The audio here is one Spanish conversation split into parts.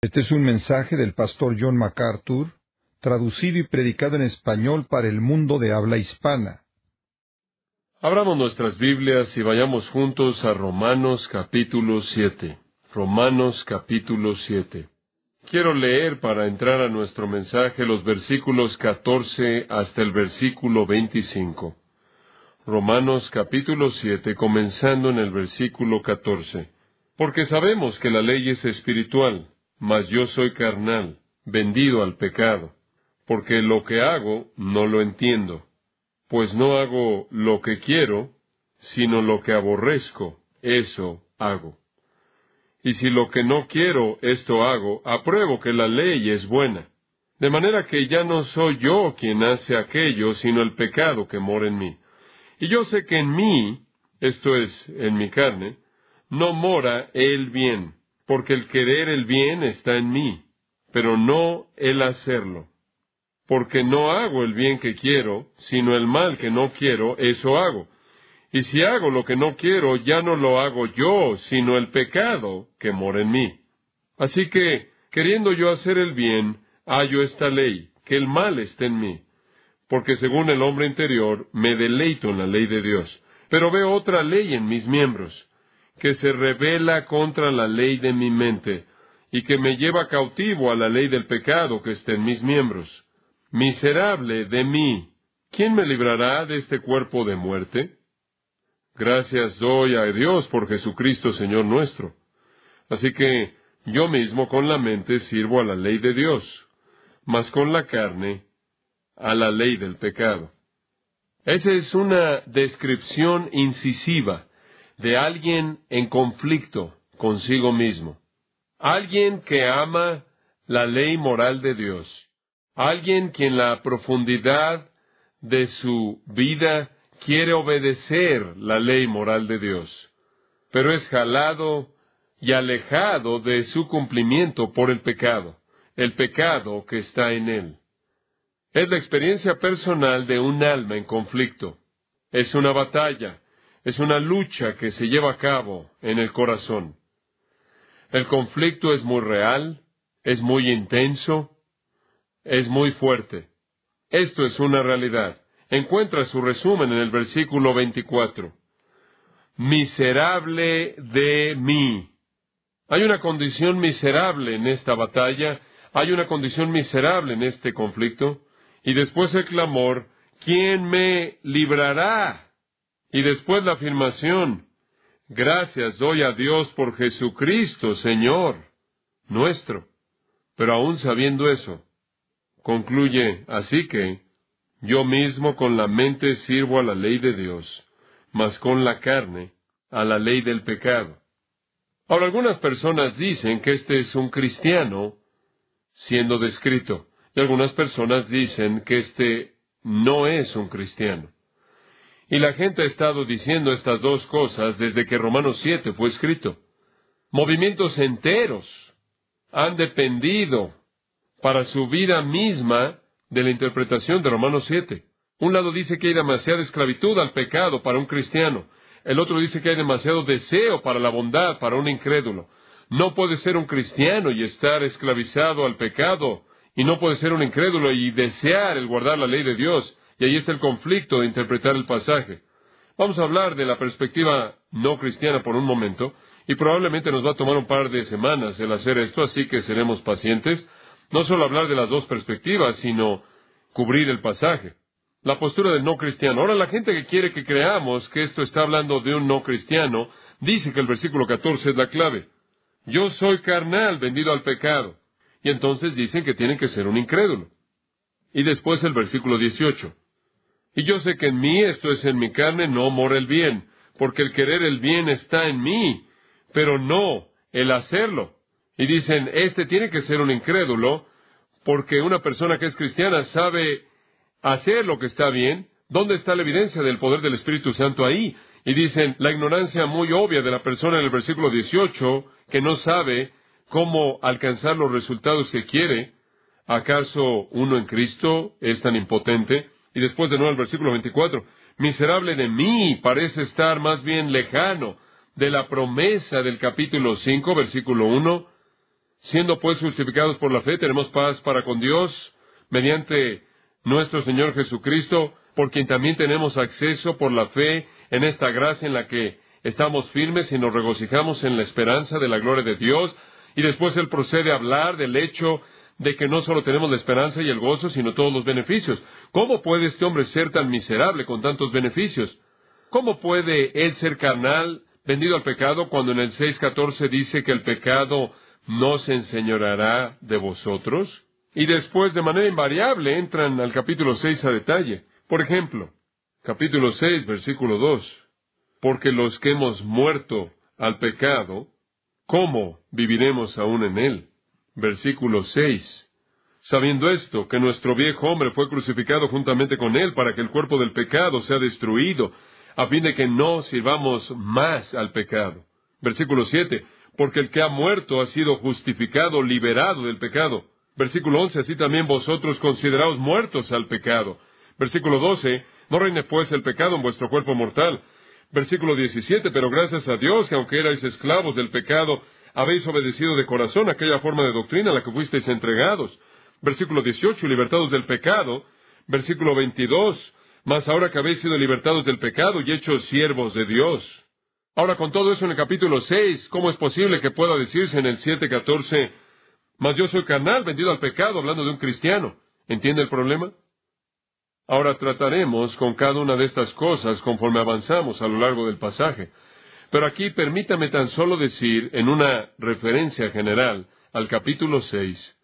Este es un mensaje del pastor John MacArthur, traducido y predicado en español para el mundo de habla hispana. Abramos nuestras Biblias y vayamos juntos a Romanos capítulo 7. Romanos capítulo 7. Quiero leer para entrar a nuestro mensaje los versículos 14 hasta el versículo 25. Romanos capítulo 7, comenzando en el versículo 14. Porque sabemos que la ley es espiritual, mas yo soy carnal, vendido al pecado, porque lo que hago no lo entiendo. Pues no hago lo que quiero, sino lo que aborrezco, eso hago. Y si lo que no quiero, esto hago, apruebo que la ley es buena. De manera que ya no soy yo quien hace aquello, sino el pecado que mora en mí. Y yo sé que en mí, esto es, en mi carne, no mora el bien, porque el querer el bien está en mí, pero no el hacerlo. Porque no hago el bien que quiero, sino el mal que no quiero, eso hago. Y si hago lo que no quiero, ya no lo hago yo, sino el pecado que mora en mí. Así que, queriendo yo hacer el bien, hallo esta ley, que el mal está en mí. Porque según el hombre interior, me deleito en la ley de Dios. Pero veo otra ley en mis miembros, que se rebela contra la ley de mi mente, y que me lleva cautivo a la ley del pecado que está en mis miembros. Miserable de mí, ¿quién me librará de este cuerpo de muerte? Gracias doy a Dios por Jesucristo Señor nuestro. Así que yo mismo con la mente sirvo a la ley de Dios, mas con la carne a la ley del pecado. Esa es una descripción incisiva de alguien en conflicto consigo mismo. Alguien que ama la ley moral de Dios. Alguien que en la profundidad de su vida quiere obedecer la ley moral de Dios, pero es jalado y alejado de su cumplimiento por el pecado que está en él. Es la experiencia personal de un alma en conflicto. Es una batalla, es una lucha que se lleva a cabo en el corazón. El conflicto es muy real, es muy intenso, es muy fuerte. Esto es una realidad. Encuentra su resumen en el versículo 24. Miserable de mí. Hay una condición miserable en esta batalla, hay una condición miserable en este conflicto, y después el clamor, ¿quién me librará? Y después la afirmación, gracias doy a Dios por Jesucristo, Señor nuestro. Pero aún sabiendo eso, concluye, así que, yo mismo con la mente sirvo a la ley de Dios, mas con la carne a la ley del pecado. Ahora, algunas personas dicen que este es un cristiano siendo descrito, y algunas personas dicen que este no es un cristiano. Y la gente ha estado diciendo estas dos cosas desde que Romanos 7 fue escrito. Movimientos enteros han dependido para su vida misma de la interpretación de Romanos 7. Un lado dice que hay demasiada esclavitud al pecado para un cristiano. El otro dice que hay demasiado deseo para la bondad para un incrédulo. No puede ser un cristiano y estar esclavizado al pecado, y no puede ser un incrédulo y desear el guardar la ley de Dios. Y ahí está el conflicto de interpretar el pasaje. Vamos a hablar de la perspectiva no cristiana por un momento, y probablemente nos va a tomar un par de semanas el hacer esto, así que seremos pacientes. No solo hablar de las dos perspectivas, sino cubrir el pasaje. La postura del no cristiano. Ahora, la gente que quiere que creamos que esto está hablando de un no cristiano, dice que el versículo 14 es la clave. Yo soy carnal, vendido al pecado. Y entonces dicen que tienen que ser un incrédulo. Y después el versículo 18. Y yo sé que en mí, esto es en mi carne, no mora el bien, porque el querer el bien está en mí, pero no el hacerlo. Y dicen, este tiene que ser un incrédulo, porque una persona que es cristiana sabe hacer lo que está bien. ¿Dónde está la evidencia del poder del Espíritu Santo ahí? Y dicen, la ignorancia muy obvia de la persona en el versículo 18, que no sabe cómo alcanzar los resultados que quiere. ¿Acaso uno en Cristo es tan impotente? Y después de nuevo el versículo 24, miserable de mí, parece estar más bien lejano de la promesa del capítulo 5, versículo 1, Siendo pues justificados por la fe, tenemos paz para con Dios, mediante nuestro Señor Jesucristo, por quien también tenemos acceso por la fe en esta gracia en la que estamos firmes y nos regocijamos en la esperanza de la gloria de Dios. Y después Él procede a hablar del hecho de que no solo tenemos la esperanza y el gozo, sino todos los beneficios. ¿Cómo puede este hombre ser tan miserable con tantos beneficios? ¿Cómo puede él ser carnal, vendido al pecado, cuando en el 6:14 dice que el pecado no se enseñoreará de vosotros? Y después, de manera invariable, entran al capítulo 6 a detalle. Por ejemplo, capítulo 6, versículo 2. Porque los que hemos muerto al pecado, ¿cómo viviremos aún en él? Versículo 6. Sabiendo esto, que nuestro viejo hombre fue crucificado juntamente con él, para que el cuerpo del pecado sea destruido, a fin de que no sirvamos más al pecado. Versículo 7. Porque el que ha muerto ha sido justificado, liberado del pecado. Versículo 11. Así también vosotros consideraos muertos al pecado. Versículo 12. No reine pues el pecado en vuestro cuerpo mortal. Versículo 17. Pero gracias a Dios, que aunque erais esclavos del pecado, habéis obedecido de corazón aquella forma de doctrina a la que fuisteis entregados. Versículo 18. Libertados del pecado. Versículo 22. Mas ahora que habéis sido libertados del pecado y hechos siervos de Dios. Ahora, con todo eso en el capítulo 6, ¿cómo es posible que pueda decirse en el 7:14, mas yo soy carnal, vendido al pecado, hablando de un cristiano? ¿Entiende el problema? Ahora trataremos con cada una de estas cosas conforme avanzamos a lo largo del pasaje. Pero aquí permítame tan solo decir, en una referencia general al capítulo 6,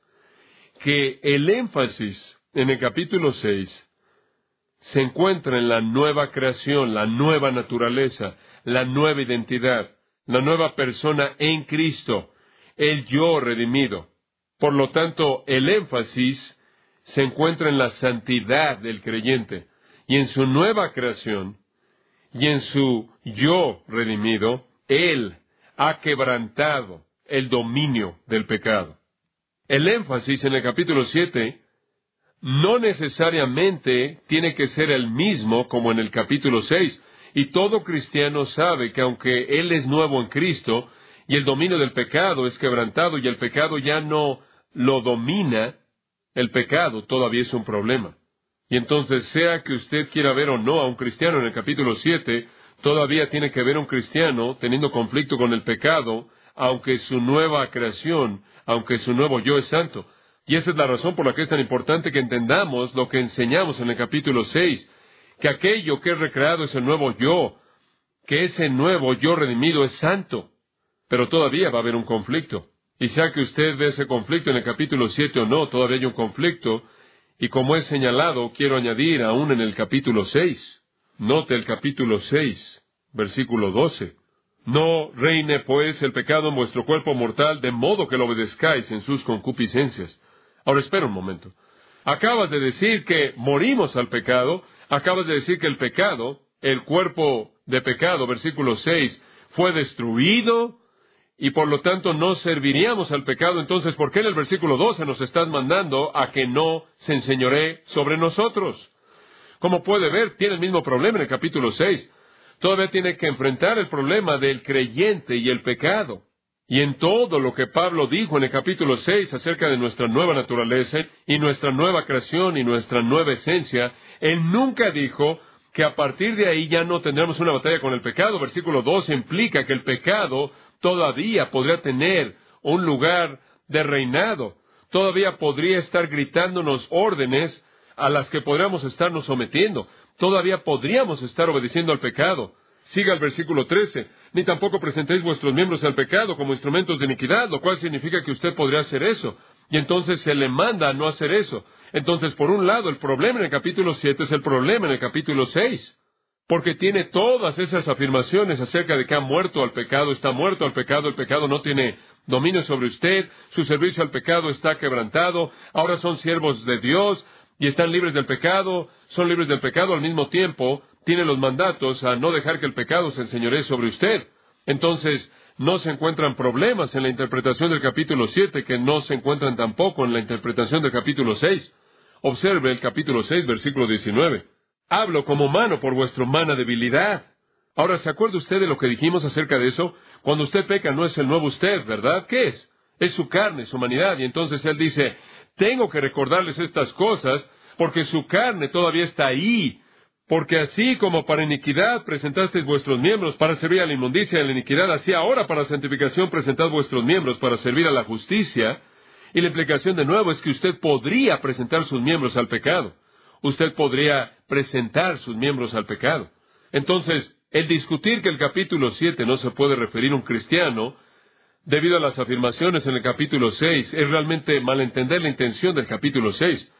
que el énfasis en el capítulo 6 se encuentra en la nueva creación, la nueva naturaleza, la nueva identidad, la nueva persona en Cristo, el yo redimido. Por lo tanto, el énfasis se encuentra en la santidad del creyente, y en su nueva creación, y en su yo redimido, Él ha quebrantado el dominio del pecado. El énfasis en el capítulo 7 no necesariamente tiene que ser el mismo como en el capítulo 6. Y todo cristiano sabe que aunque él es nuevo en Cristo, y el dominio del pecado es quebrantado, y el pecado ya no lo domina, el pecado todavía es un problema. Y entonces, sea que usted quiera ver o no a un cristiano en el capítulo 7, todavía tiene que ver a un cristiano teniendo conflicto con el pecado, aunque su nueva creación, aunque su nuevo yo es santo. Y esa es la razón por la que es tan importante que entendamos lo que enseñamos en el capítulo 6, que aquello que es recreado es el nuevo yo, que ese nuevo yo redimido es santo. Pero todavía va a haber un conflicto. Y sea que usted ve ese conflicto en el capítulo 7 o no, todavía hay un conflicto. Y como es señalado, quiero añadir aún en el capítulo 6. Note el capítulo 6, versículo 12. No reine pues el pecado en vuestro cuerpo mortal, de modo que lo obedezcáis en sus concupiscencias. Ahora espera un momento. Acabas de decir que morimos al pecado. Acabas de decir que el pecado, el cuerpo de pecado, versículo 6, fue destruido, y por lo tanto no serviríamos al pecado. Entonces, ¿por qué en el versículo 12 nos estás mandando a que no se enseñoree sobre nosotros? Como puede ver, tiene el mismo problema en el capítulo 6. Todavía tiene que enfrentar el problema del creyente y el pecado. Y en todo lo que Pablo dijo en el capítulo 6 acerca de nuestra nueva naturaleza y nuestra nueva creación y nuestra nueva esencia, él nunca dijo que a partir de ahí ya no tendremos una batalla con el pecado. Versículo 12 implica que el pecado todavía podría tener un lugar de reinado. Todavía podría estar gritándonos órdenes a las que podríamos estarnos sometiendo. Todavía podríamos estar obedeciendo al pecado. Siga el versículo 13. Ni tampoco presentéis vuestros miembros al pecado como instrumentos de iniquidad, lo cual significa que usted podría hacer eso. Y entonces se le manda a no hacer eso. Entonces, por un lado, el problema en el capítulo 7 es el problema en el capítulo 6. Porque tiene todas esas afirmaciones acerca de que ha muerto al pecado, está muerto al pecado, el pecado no tiene dominio sobre usted, su servicio al pecado está quebrantado, ahora son siervos de Dios y están libres del pecado, son libres del pecado al mismo tiempo, tiene los mandatos a no dejar que el pecado se enseñoree sobre usted. Entonces, no se encuentran problemas en la interpretación del capítulo 7 que no se encuentran tampoco en la interpretación del capítulo 6. Observe el capítulo 6, versículo 19. Hablo como humano por vuestra humana debilidad. Ahora, ¿se acuerda usted de lo que dijimos acerca de eso? Cuando usted peca no es el nuevo usted, ¿verdad? ¿Qué es? es su carne, su humanidad. Y entonces él dice, tengo que recordarles estas cosas porque su carne todavía está ahí. Porque así como para iniquidad presentasteis vuestros miembros para servir a la inmundicia y a la iniquidad, así ahora para santificación presentad vuestros miembros para servir a la justicia. Y la implicación de nuevo es que usted podría presentar sus miembros al pecado. Usted podría presentar sus miembros al pecado. Entonces, el discutir que el capítulo 7 no se puede referir a un cristiano, debido a las afirmaciones en el capítulo 6, es realmente malentender la intención del capítulo 6.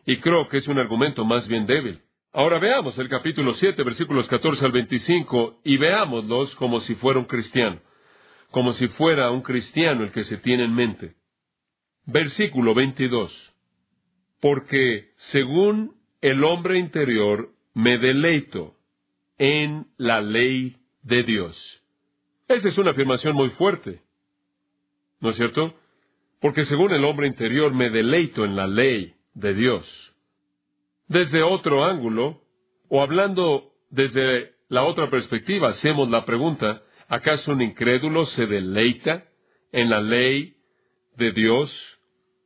Y creo que es un argumento más bien débil. Ahora veamos el capítulo 7, versículos 14 al 25, y veámoslos como si fuera un cristiano. Como si fuera un cristiano el que se tiene en mente. Versículo 22. Porque según el hombre interior me deleito en la ley de Dios. Esa es una afirmación muy fuerte, ¿no es cierto? Porque según el hombre interior me deleito en la ley de Dios. Desde otro ángulo, o hablando desde la otra perspectiva, hacemos la pregunta, ¿acaso un incrédulo se deleita en la ley de Dios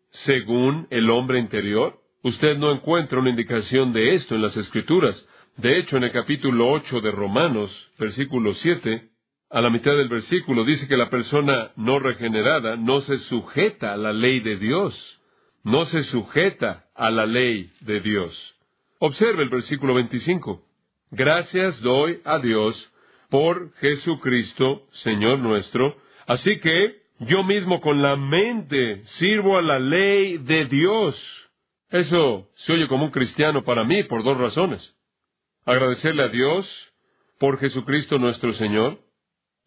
según el hombre interior? Usted no encuentra una indicación de esto en las Escrituras. De hecho, en el capítulo 8 de Romanos, versículo 7, a la mitad del versículo, dice que la persona no regenerada no se sujeta a la ley de Dios. No se sujeta a la ley de Dios. Observe el versículo 25. Gracias doy a Dios por Jesucristo, Señor nuestro. Así que yo mismo con la mente sirvo a la ley de Dios. Eso se oye como un cristiano para mí por dos razones. Agradecerle a Dios por Jesucristo nuestro Señor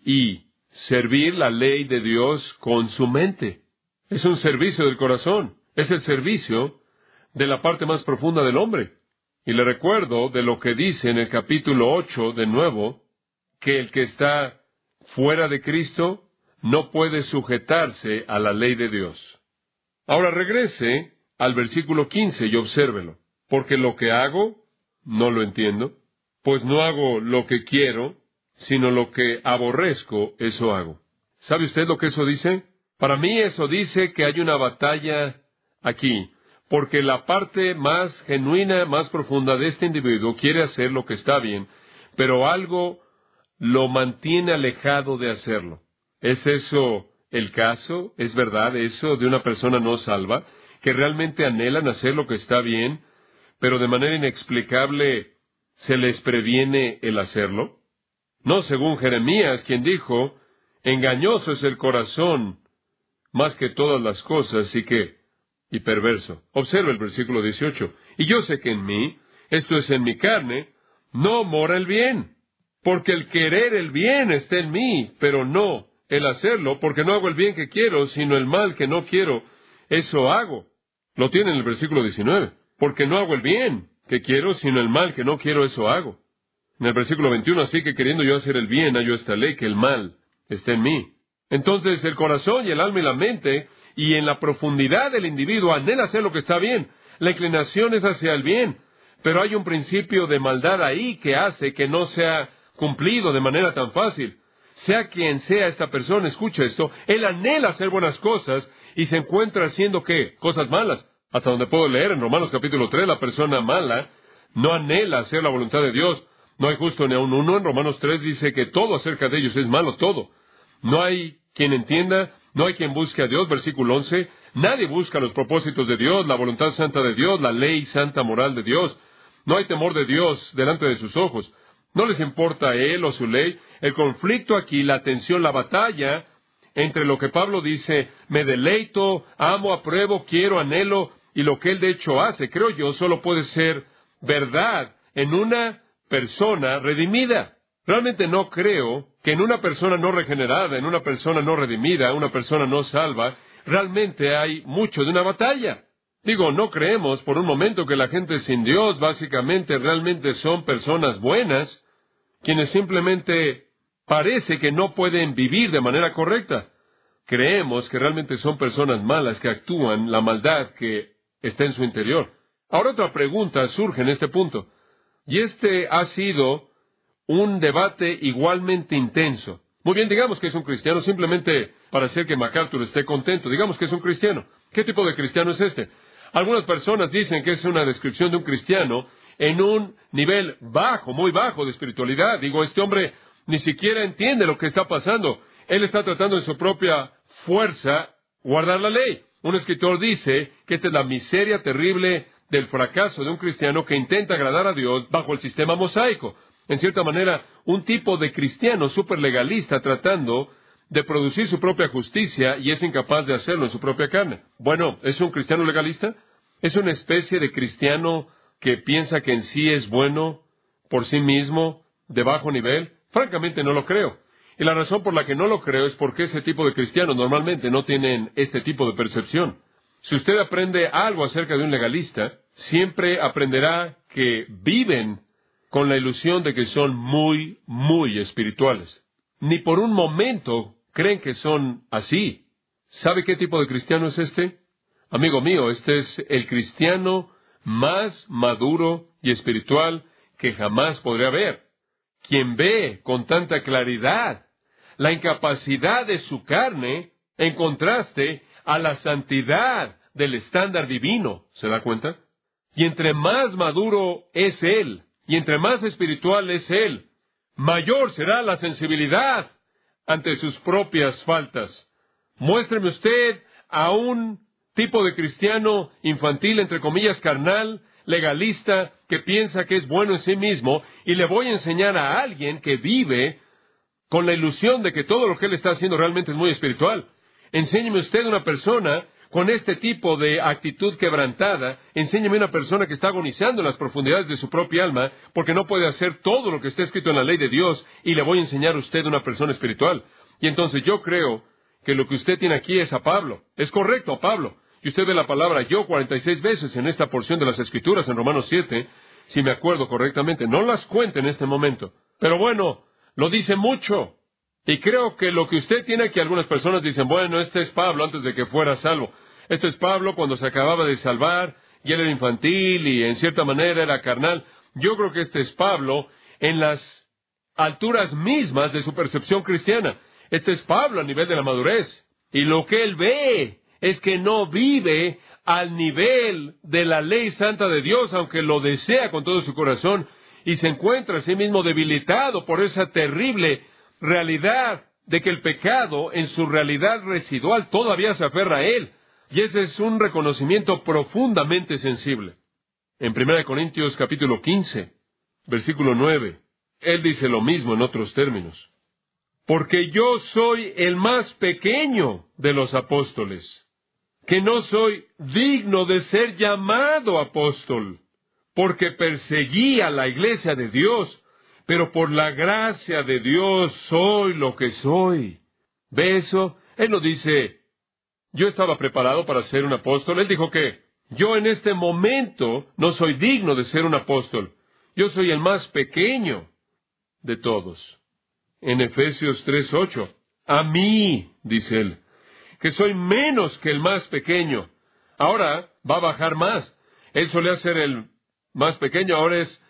y servir la ley de Dios con su mente. Es un servicio del corazón. Es el servicio de la parte más profunda del hombre. Y le recuerdo de lo que dice en el capítulo 8 de nuevo, que el que está fuera de Cristo no puede sujetarse a la ley de Dios. Ahora regrese al versículo 15 y obsérvelo. Porque lo que hago, no lo entiendo, pues no hago lo que quiero, sino lo que aborrezco, eso hago. ¿Sabe usted lo que eso dice? Para mí eso dice que hay una batalla aquí, porque la parte más genuina, más profunda de este individuo quiere hacer lo que está bien, pero algo lo mantiene alejado de hacerlo. ¿Es eso el caso? ¿Es verdad eso de una persona no salva, que realmente anhelan hacer lo que está bien, pero de manera inexplicable se les previene el hacerlo? No según Jeremías, quien dijo, engañoso es el corazón más que todas las cosas y perverso. Observa el versículo 18. Y yo sé que en mí, esto es en mi carne, no mora el bien. Porque el querer el bien está en mí, pero no el hacerlo, porque no hago el bien que quiero, sino el mal que no quiero, eso hago. Lo tiene en el versículo 19. Porque no hago el bien que quiero, sino el mal que no quiero, eso hago. En el versículo 21, así que queriendo yo hacer el bien, hallo esta ley, que el mal está en mí. Entonces el corazón y el alma y la mente, y en la profundidad del individuo, anhela hacer lo que está bien. La inclinación es hacia el bien, pero hay un principio de maldad ahí que hace que no sea cumplido de manera tan fácil. Sea quien sea esta persona, escucha esto, él anhela hacer buenas cosas y se encuentra haciendo, ¿qué? Cosas malas. Hasta donde puedo leer en Romanos capítulo 3, la persona mala no anhela hacer la voluntad de Dios. No hay justo ni aun uno. En Romanos 3 dice que todo acerca de ellos es malo, todo. No hay quien entienda, no hay quien busque a Dios. Versículo 11, nadie busca los propósitos de Dios, la voluntad santa de Dios, la ley santa moral de Dios. No hay temor de Dios delante de sus ojos. No les importa a Él o su ley. El conflicto aquí, la tensión, la batalla entre lo que Pablo dice, me deleito, amo, apruebo, quiero, anhelo, y lo que él de hecho hace, creo yo, solo puede ser verdad en una persona redimida. Realmente no creo que en una persona no regenerada, en una persona no redimida, una persona no salva, realmente hay mucho de una batalla. Digo, no creemos por un momento que la gente sin Dios básicamente realmente son personas buenas, quienes simplemente parece que no pueden vivir de manera correcta. Creemos que realmente son personas malas que actúan la maldad que está en su interior. Ahora otra pregunta surge en este punto, y este ha sido un debate igualmente intenso. Muy bien, digamos que es un cristiano, simplemente para hacer que MacArthur esté contento. Digamos que es un cristiano. ¿Qué tipo de cristiano es este? Algunas personas dicen que es una descripción de un cristiano en un nivel bajo, muy bajo de espiritualidad. Digo, este hombre ni siquiera entiende lo que está pasando. Él está tratando en su propia fuerza guardar la ley. Un escritor dice que esta es la miseria terrible del fracaso de un cristiano que intenta agradar a Dios bajo el sistema mosaico. En cierta manera, un tipo de cristiano superlegalista tratando de producir su propia justicia y es incapaz de hacerlo en su propia carne. Bueno, ¿es un cristiano legalista? ¿Es una especie de cristiano que piensa que en sí es bueno por sí mismo, de bajo nivel? Francamente no lo creo. Y la razón por la que no lo creo es porque ese tipo de cristianos normalmente no tienen este tipo de percepción. Si usted aprende algo acerca de un legalista, siempre aprenderá que viven con la ilusión de que son muy, muy espirituales. Ni por un momento creen que son así. ¿Sabe qué tipo de cristiano es este? Amigo mío, este es el cristiano más maduro y espiritual que jamás podré haber. Quien ve con tanta claridad la incapacidad de su carne en contraste a la santidad del estándar divino. ¿Se da cuenta? Y entre más maduro es él, y entre más espiritual es él, mayor será la sensibilidad ante sus propias faltas. Muéstreme usted a un tipo de cristiano infantil, entre comillas, carnal, legalista, que piensa que es bueno en sí mismo, y le voy a enseñar a alguien que vive con la ilusión de que todo lo que él está haciendo realmente es muy espiritual. Enséñeme usted una persona con este tipo de actitud quebrantada, enséñeme una persona que está agonizando en las profundidades de su propia alma, porque no puede hacer todo lo que está escrito en la ley de Dios, y le voy a enseñar a usted una persona espiritual. Y entonces yo creo que lo que usted tiene aquí es a Pablo. Es correcto, a Pablo. Y usted ve la palabra yo 46 veces en esta porción de las Escrituras, en Romanos 7, si me acuerdo correctamente. No las cuente en este momento. Pero bueno, lo dice mucho. Y creo que lo que usted tiene aquí, algunas personas dicen, bueno, este es Pablo antes de que fuera salvo. Este es Pablo cuando se acababa de salvar, y él era infantil y en cierta manera era carnal. Yo creo que este es Pablo en las alturas mismas de su percepción cristiana. Este es Pablo a nivel de la madurez. Y lo que él ve es que no vive al nivel de la ley santa de Dios, aunque lo desea con todo su corazón, y se encuentra a sí mismo debilitado por esa terrible realidad de que el pecado en su realidad residual todavía se aferra a él. Y ese es un reconocimiento profundamente sensible. En 1 Corintios capítulo 15, versículo 9, él dice lo mismo en otros términos. Porque yo soy el más pequeño de los apóstoles, que no soy digno de ser llamado apóstol, porque perseguí a la iglesia de Dios, pero por la gracia de Dios soy lo que soy. ¿Ve eso? Él no dice, yo estaba preparado para ser un apóstol. Él dijo que yo en este momento no soy digno de ser un apóstol. Yo soy el más pequeño de todos. En Efesios 3:8, a mí, dice él, que soy menos que el más pequeño. Ahora va a bajar más. Él solía ser el más pequeño, ahora es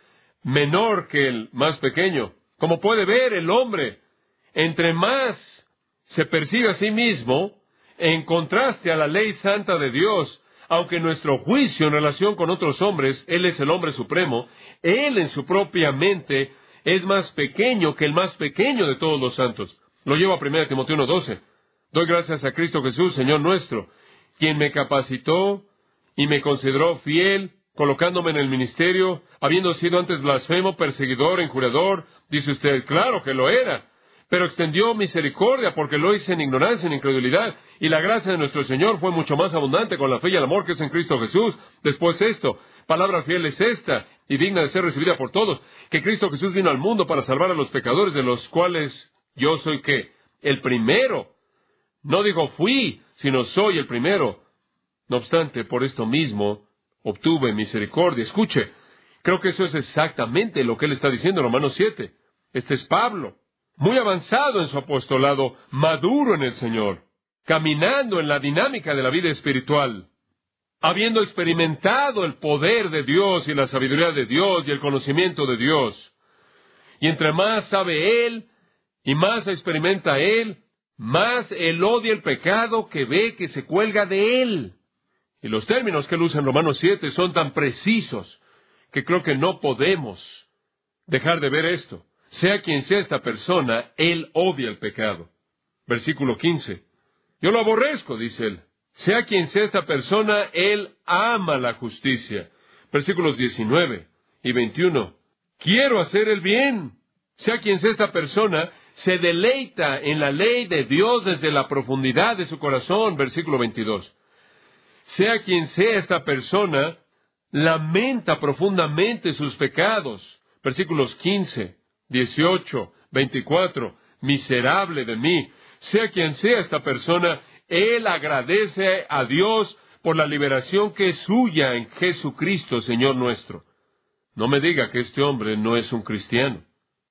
menor que el más pequeño. Como puede ver, el hombre, entre más se persigue a sí mismo, en contraste a la ley santa de Dios, aunque nuestro juicio en relación con otros hombres, Él es el hombre supremo, Él en su propia mente es más pequeño que el más pequeño de todos los santos. Lo llevo a 1 Timoteo 1:12. Doy gracias a Cristo Jesús, Señor nuestro, quien me capacitó y me consideró fiel, colocándome en el ministerio, habiendo sido antes blasfemo, perseguidor, injuriador. Dice usted, claro que lo era, pero extendió misericordia porque lo hice en ignorancia, en incredulidad, y la gracia de nuestro Señor fue mucho más abundante con la fe y el amor que es en Cristo Jesús. Después esto, palabra fiel es esta, y digna de ser recibida por todos, que Cristo Jesús vino al mundo para salvar a los pecadores, de los cuales yo soy, ¿qué? El primero. No digo fui, sino soy el primero. No obstante, por esto mismo obtuve misericordia. Escuche, creo que eso es exactamente lo que él está diciendo en Romanos 7. Este es Pablo, muy avanzado en su apostolado, maduro en el Señor, caminando en la dinámica de la vida espiritual, habiendo experimentado el poder de Dios y la sabiduría de Dios y el conocimiento de Dios. Y entre más sabe él, Y más experimenta él, más él odia el pecado que ve que se cuelga de él. Y los términos que él usa en Romanos 7 son tan precisos que creo que no podemos dejar de ver esto. Sea quien sea esta persona, él odia el pecado. Versículo 15. Yo lo aborrezco, dice él. Sea quien sea esta persona, él ama la justicia. Versículos 19 y 21. Quiero hacer el bien. Sea quien sea esta persona, se deleita en la ley de Dios desde la profundidad de su corazón. Versículo 22. Sea quien sea esta persona, lamenta profundamente sus pecados. Versículos 15, 18, 24. Miserable de mí. Sea quien sea esta persona, él agradece a Dios por la liberación que es suya en Jesucristo, Señor nuestro. No me diga que este hombre no es un cristiano.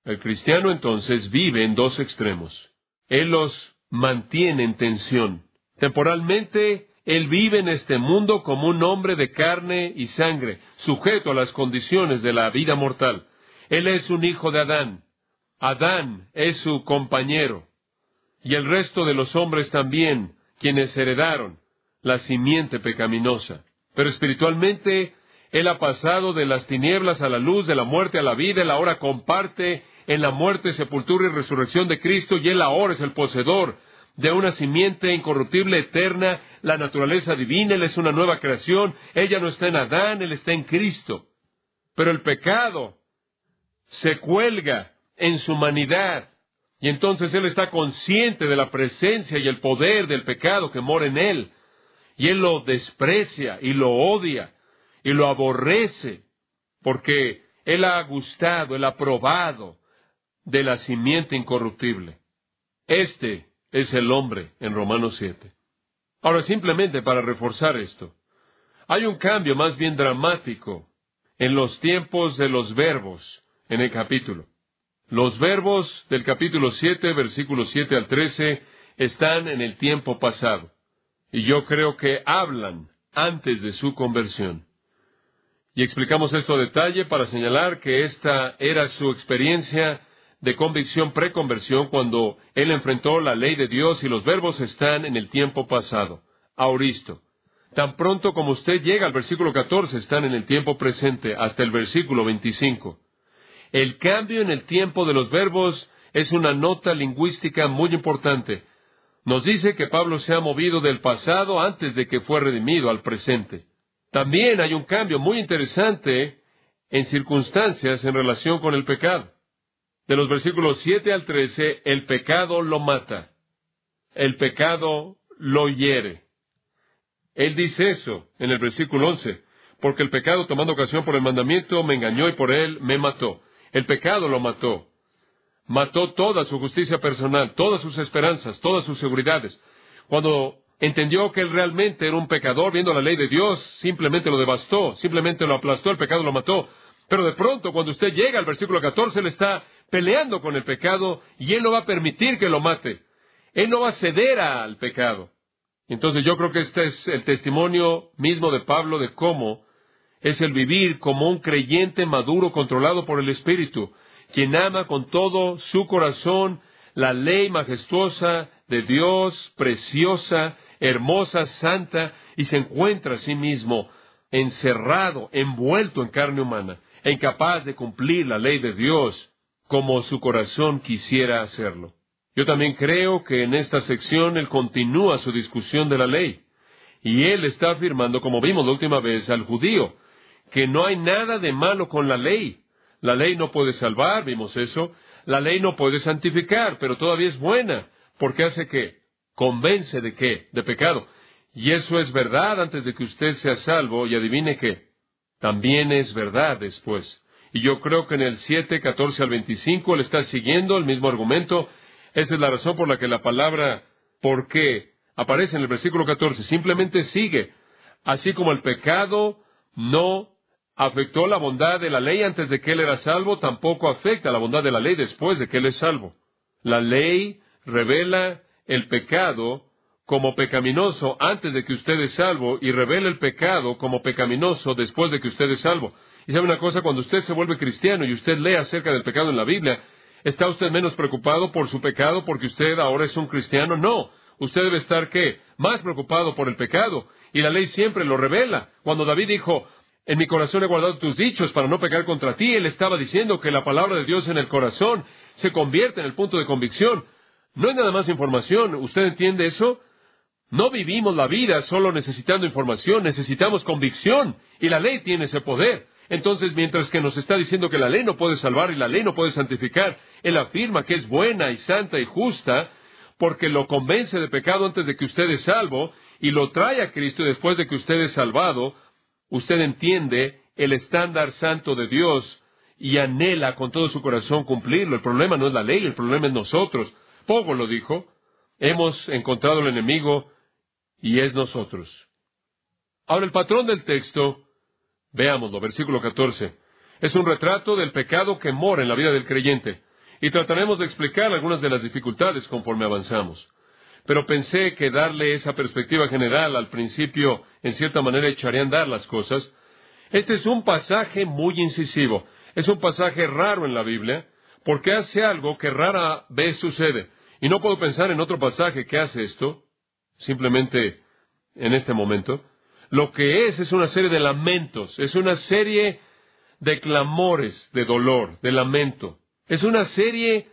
El cristiano entonces vive en dos extremos. Él los mantiene en tensión. Temporalmente, él vive en este mundo como un hombre de carne y sangre, sujeto a las condiciones de la vida mortal. Él es un hijo de Adán. Adán es su compañero. Y el resto de los hombres también, quienes heredaron la simiente pecaminosa. Pero espiritualmente, él ha pasado de las tinieblas a la luz, de la muerte a la vida. Él ahora comparte en la muerte, sepultura y resurrección de Cristo, y él ahora es el poseedor de una simiente incorruptible, eterna, la naturaleza divina. Él es una nueva creación. Ella no está en Adán, él está en Cristo. Pero el pecado se cuelga en su humanidad. Y entonces él está consciente de la presencia y el poder del pecado que mora en él. Y él lo desprecia y lo odia y lo aborrece, porque él ha gustado, él ha probado de la simiente incorruptible. Este es el hombre en Romanos 7. Ahora, simplemente para reforzar esto, hay un cambio más bien dramático en los tiempos de los verbos en el capítulo. Los verbos del capítulo 7, versículos 7 al 13, están en el tiempo pasado. Y yo creo que hablan antes de su conversión. Y explicamos esto a detalle para señalar que esta era su experiencia de convicción preconversión cuando él enfrentó la ley de Dios, y los verbos están en el tiempo pasado. Aoristo. Tan pronto como usted llega al versículo 14, están en el tiempo presente hasta el versículo 25. El cambio en el tiempo de los verbos es una nota lingüística muy importante. Nos dice que Pablo se ha movido del pasado antes de que fue redimido al presente. También hay un cambio muy interesante en circunstancias en relación con el pecado. De los versículos 7 al 13, el pecado lo mata. El pecado lo hiere. Él dice eso en el versículo 11. Porque el pecado, tomando ocasión por el mandamiento, me engañó y por él me mató. El pecado lo mató. Mató toda su justicia personal, todas sus esperanzas, todas sus seguridades. Cuando entendió que él realmente era un pecador, viendo la ley de Dios, simplemente lo devastó, simplemente lo aplastó, el pecado lo mató. Pero de pronto, cuando usted llega al versículo 14, él está peleando con el pecado y él no va a permitir que lo mate. Él no va a ceder al pecado. Entonces yo creo que este es el testimonio mismo de Pablo de cómo es el vivir como un creyente maduro, controlado por el Espíritu, quien ama con todo su corazón la ley majestuosa de Dios, preciosa, hermosa, santa, y se encuentra a sí mismo encerrado, envuelto en carne humana, e incapaz de cumplir la ley de Dios como su corazón quisiera hacerlo. Yo también creo que en esta sección él continúa su discusión de la ley, y él está afirmando, como vimos la última vez, al judío, que no hay nada de malo con la ley. La ley no puede salvar, vimos eso. La ley no puede santificar, pero todavía es buena. ¿Porque hace qué? Convence de qué? De pecado. Y eso es verdad antes de que usted sea salvo, y adivine qué. También es verdad después. Y yo creo que en el 7, 14 al 25, él está siguiendo el mismo argumento. Esa es la razón por la que la palabra ¿por qué? Aparece en el versículo 14. Simplemente sigue. Así como el pecado no afectó la bondad de la ley antes de que él era salvo, tampoco afecta la bondad de la ley después de que él es salvo. La ley revela el pecado como pecaminoso antes de que usted es salvo, y revela el pecado como pecaminoso después de que usted es salvo. Y sabe una cosa, cuando usted se vuelve cristiano y usted lee acerca del pecado en la Biblia, ¿Está usted menos preocupado por su pecado porque usted ahora es un cristiano? No. Usted debe estar, ¿qué? Más preocupado por el pecado. Y la ley siempre lo revela. Cuando David dijo, en mi corazón he guardado tus dichos para no pecar contra ti, él estaba diciendo que la palabra de Dios en el corazón se convierte en el punto de convicción. No es nada más información. ¿Usted entiende eso? No vivimos la vida solo necesitando información, necesitamos convicción. Y la ley tiene ese poder. Entonces, mientras que nos está diciendo que la ley no puede salvar y la ley no puede santificar, él afirma que es buena y santa y justa, porque lo convence de pecado antes de que usted es salvo, y lo trae a Cristo después de que usted es salvado. Usted entiende el estándar santo de Dios y anhela con todo su corazón cumplirlo. El problema no es la ley, el problema es nosotros. Pogo lo dijo, hemos encontrado al enemigo y es nosotros. Ahora el patrón del texto, veámoslo, versículo 14. Es un retrato del pecado que mora en la vida del creyente. Y trataremos de explicar algunas de las dificultades conforme avanzamos. Pero pensé que darle esa perspectiva general al principio, en cierta manera, echaría a andar las cosas. Este es un pasaje muy incisivo. Es un pasaje raro en la Biblia, porque hace algo que rara vez sucede. Y no puedo pensar en otro pasaje que hace esto, simplemente en este momento. Lo que es una serie de lamentos, es una serie de clamores, de dolor, de lamento. Es una serie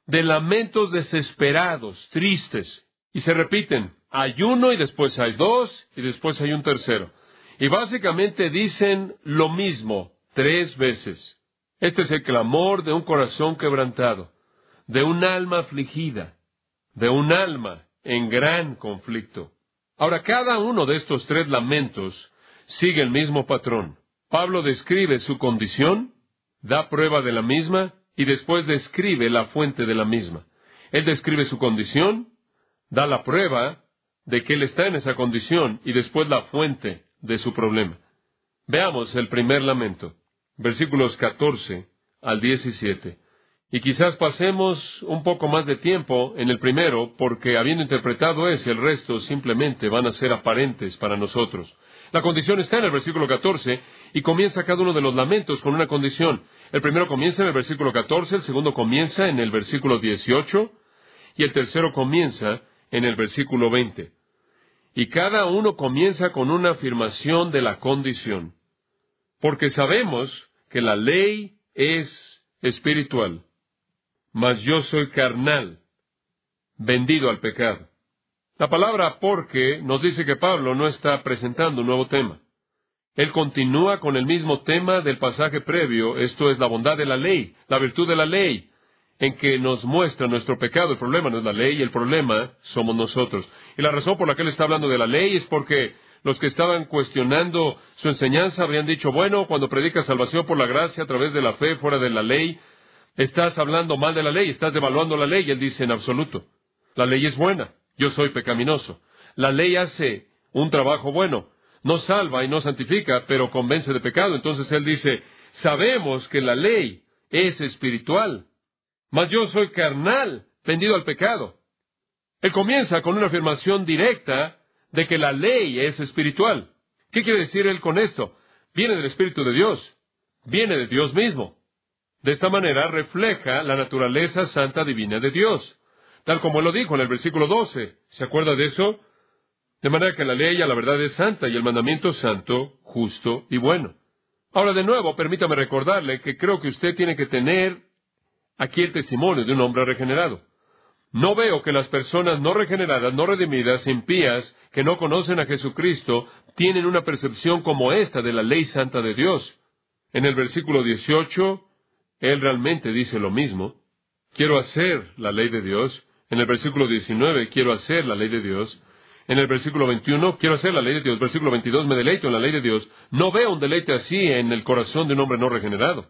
de lamentos desesperados, tristes, y se repiten. Hay uno y después hay dos y después hay un tercero. Y básicamente dicen lo mismo 3 veces. Este es el clamor de un corazón quebrantado, de un alma afligida, de un alma en gran conflicto. Ahora, cada uno de estos 3 lamentos sigue el mismo patrón. Pablo describe su condición, da prueba de la misma, y después describe la fuente de la misma. Él describe su condición, da la prueba de que él está en esa condición, y después la fuente de su problema. Veamos el primer lamento, versículos 14 al 17. Y quizás pasemos un poco más de tiempo en el primero, porque habiendo interpretado ese, el resto simplemente van a ser aparentes para nosotros. La condición está en el versículo 14, y comienza cada uno de los lamentos con una condición. El primero comienza en el versículo 14, el segundo comienza en el versículo 18, y el tercero comienza en el versículo 20. Y cada uno comienza con una afirmación de la condición. Porque sabemos que la ley es espiritual, mas yo soy carnal, vendido al pecado. La palabra porque nos dice que Pablo no está presentando un nuevo tema. Él continúa con el mismo tema del pasaje previo, esto es la bondad de la ley, la virtud de la ley, en que nos muestra nuestro pecado. El problema no es la ley, el problema somos nosotros. Y la razón por la que él está hablando de la ley es porque los que estaban cuestionando su enseñanza habrían dicho, bueno, cuando predicas salvación por la gracia a través de la fe fuera de la ley, estás hablando mal de la ley, estás devaluando la ley. Y él dice en absoluto, la ley es buena, yo soy pecaminoso. La ley hace un trabajo bueno, no salva y no santifica, pero convence de pecado. Entonces él dice, sabemos que la ley es espiritual, mas yo soy carnal, vendido al pecado. Él comienza con una afirmación directa de que la ley es espiritual. ¿Qué quiere decir él con esto? Viene del Espíritu de Dios, viene de Dios mismo. De esta manera refleja la naturaleza santa divina de Dios, tal como él lo dijo en el versículo 12. ¿Se acuerda de eso? De manera que la ley a la verdad es santa y el mandamiento santo, justo y bueno. Ahora de nuevo, permítame recordarle que creo que usted tiene que tener aquí el testimonio de un hombre regenerado. No veo que las personas no regeneradas, no redimidas, impías, que no conocen a Jesucristo, tienen una percepción como esta de la ley santa de Dios. En el versículo 18, él realmente dice lo mismo. Quiero hacer la ley de Dios. En el versículo 19, quiero hacer la ley de Dios. En el versículo 21, quiero hacer la ley de Dios. Versículo 22, me deleito en la ley de Dios. No veo un deleite así en el corazón de un hombre no regenerado.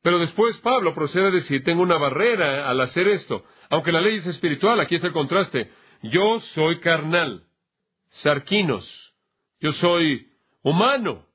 Pero después Pablo procede a decir, tengo una barrera al hacer esto. Aunque la ley es espiritual, aquí está el contraste. Yo soy carnal, sarquinos. Yo soy humano.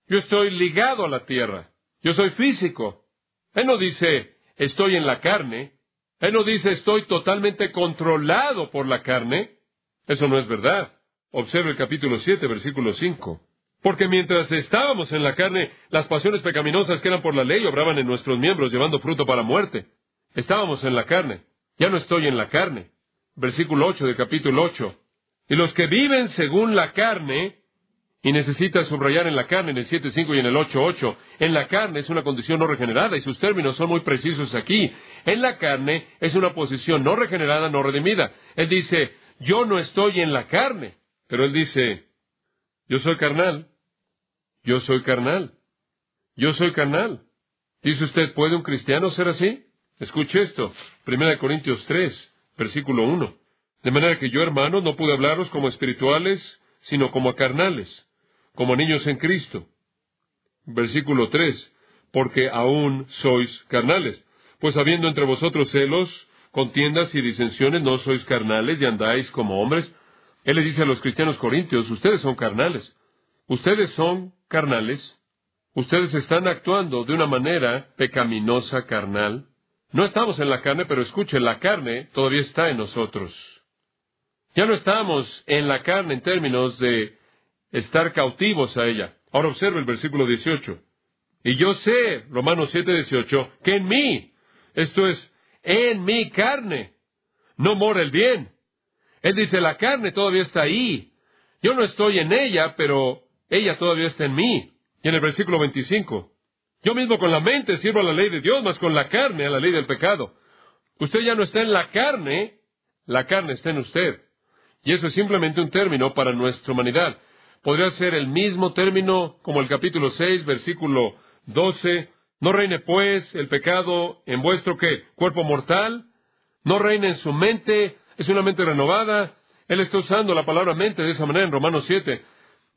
Yo estoy ligado a la tierra. Yo soy físico. Él no dice, estoy en la carne. Él no dice, estoy totalmente controlado por la carne. Eso no es verdad. Observe el capítulo 7, versículo 5. Porque mientras estábamos en la carne, las pasiones pecaminosas que eran por la ley obraban en nuestros miembros, llevando fruto para muerte. Estábamos en la carne. Ya no estoy en la carne. Versículo 8 del capítulo 8. Y los que viven según la carne, y necesita subrayar en la carne, en el 7:5 y en el 8:8, en la carne es una condición no regenerada, y sus términos son muy precisos aquí. En la carne es una posición no regenerada, no redimida. Él dice, yo no estoy en la carne, pero él dice, yo soy carnal, yo soy carnal, yo soy carnal. Dice usted, ¿puede un cristiano ser así? Escuche esto, 1 Corintios 3, versículo 1. De manera que yo, hermanos, no pude hablaros como espirituales, sino como a carnales, como niños en Cristo. Versículo 3, porque aún sois carnales. Pues habiendo entre vosotros celos, contiendas y disensiones, no sois carnales y andáis como hombres. Él les dice a los cristianos corintios, ustedes son carnales. Ustedes son carnales. Ustedes están actuando de una manera pecaminosa, carnal. No estamos en la carne, pero escuche, la carne todavía está en nosotros. Ya no estamos en la carne en términos de estar cautivos a ella. Ahora observe el versículo 18. Y yo sé, Romanos 7:18, que en mí, esto es, en mi carne, no mora el bien. Él dice, la carne todavía está ahí. Yo no estoy en ella, pero ella todavía está en mí. Y en el versículo 25, yo mismo con la mente sirvo a la ley de Dios, mas con la carne a la ley del pecado. Usted ya no está en la carne está en usted. Y eso es simplemente un término para nuestra humanidad. Podría ser el mismo término como el capítulo 6, versículo 12. No reine pues el pecado en vuestro, ¿qué? Cuerpo mortal. No reine en su mente. Es una mente renovada. Él está usando la palabra mente de esa manera en Romanos 7.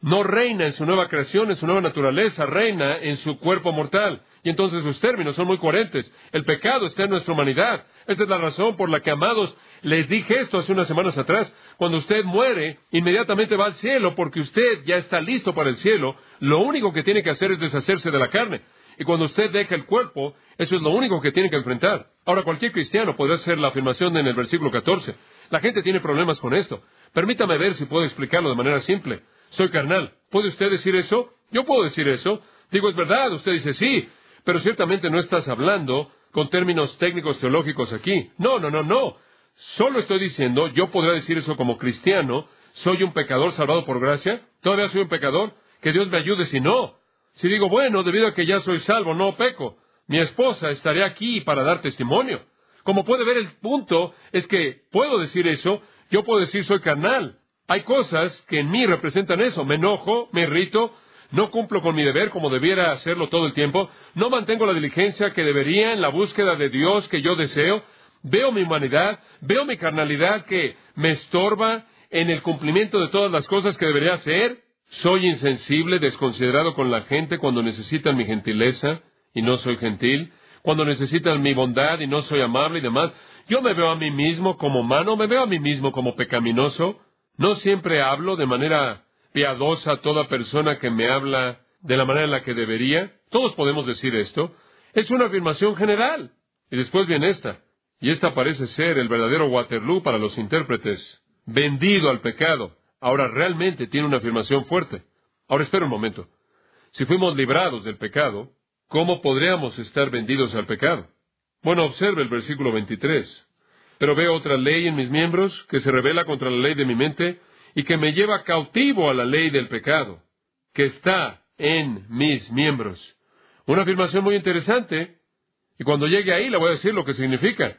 No reina en su nueva creación, en su nueva naturaleza. Reina en su cuerpo mortal. Y entonces sus términos son muy coherentes. El pecado está en nuestra humanidad. Esa es la razón por la que, amados, les dije esto hace unas semanas atrás. Cuando usted muere, inmediatamente va al cielo porque usted ya está listo para el cielo. Lo único que tiene que hacer es deshacerse de la carne. Y cuando usted deja el cuerpo, eso es lo único que tiene que enfrentar. Ahora, cualquier cristiano podrá hacer la afirmación en el versículo 14. La gente tiene problemas con esto. Permítame ver si puedo explicarlo de manera simple. Soy carnal. ¿Puede usted decir eso? Yo puedo decir eso. Digo, es verdad. Usted dice sí. Pero ciertamente no estás hablando con términos técnicos teológicos aquí. No. Solo estoy diciendo, yo podría decir eso como cristiano. ¿Soy un pecador salvado por gracia? ¿Todavía soy un pecador? Que Dios me ayude si no. Si digo, bueno, debido a que ya soy salvo, no peco. Mi esposa estará aquí para dar testimonio. Como puede ver, el punto es que puedo decir eso. Yo puedo decir soy carnal. Hay cosas que en mí representan eso. Me enojo, me irrito. No cumplo con mi deber como debiera hacerlo todo el tiempo. No mantengo la diligencia que debería en la búsqueda de Dios que yo deseo. Veo mi humanidad, veo mi carnalidad que me estorba en el cumplimiento de todas las cosas que debería hacer. Soy insensible, desconsiderado con la gente cuando necesitan mi gentileza y no soy gentil. Cuando necesitan mi bondad y no soy amable y demás. Yo me veo a mí mismo como humano, me veo a mí mismo como pecaminoso. No siempre hablo de manera piadosa a toda persona que me habla de la manera en la que debería. Todos podemos decir esto. Es una afirmación general. Y después viene esta. Y esta parece ser el verdadero Waterloo para los intérpretes. Vendido al pecado. Ahora realmente tiene una afirmación fuerte. Ahora espera un momento. Si fuimos librados del pecado, ¿cómo podríamos estar vendidos al pecado? Bueno, observe el versículo 23. Pero veo otra ley en mis miembros que se rebela contra la ley de mi mente y que me lleva cautivo a la ley del pecado, que está en mis miembros. Una afirmación muy interesante, y cuando llegue ahí le voy a decir lo que significa.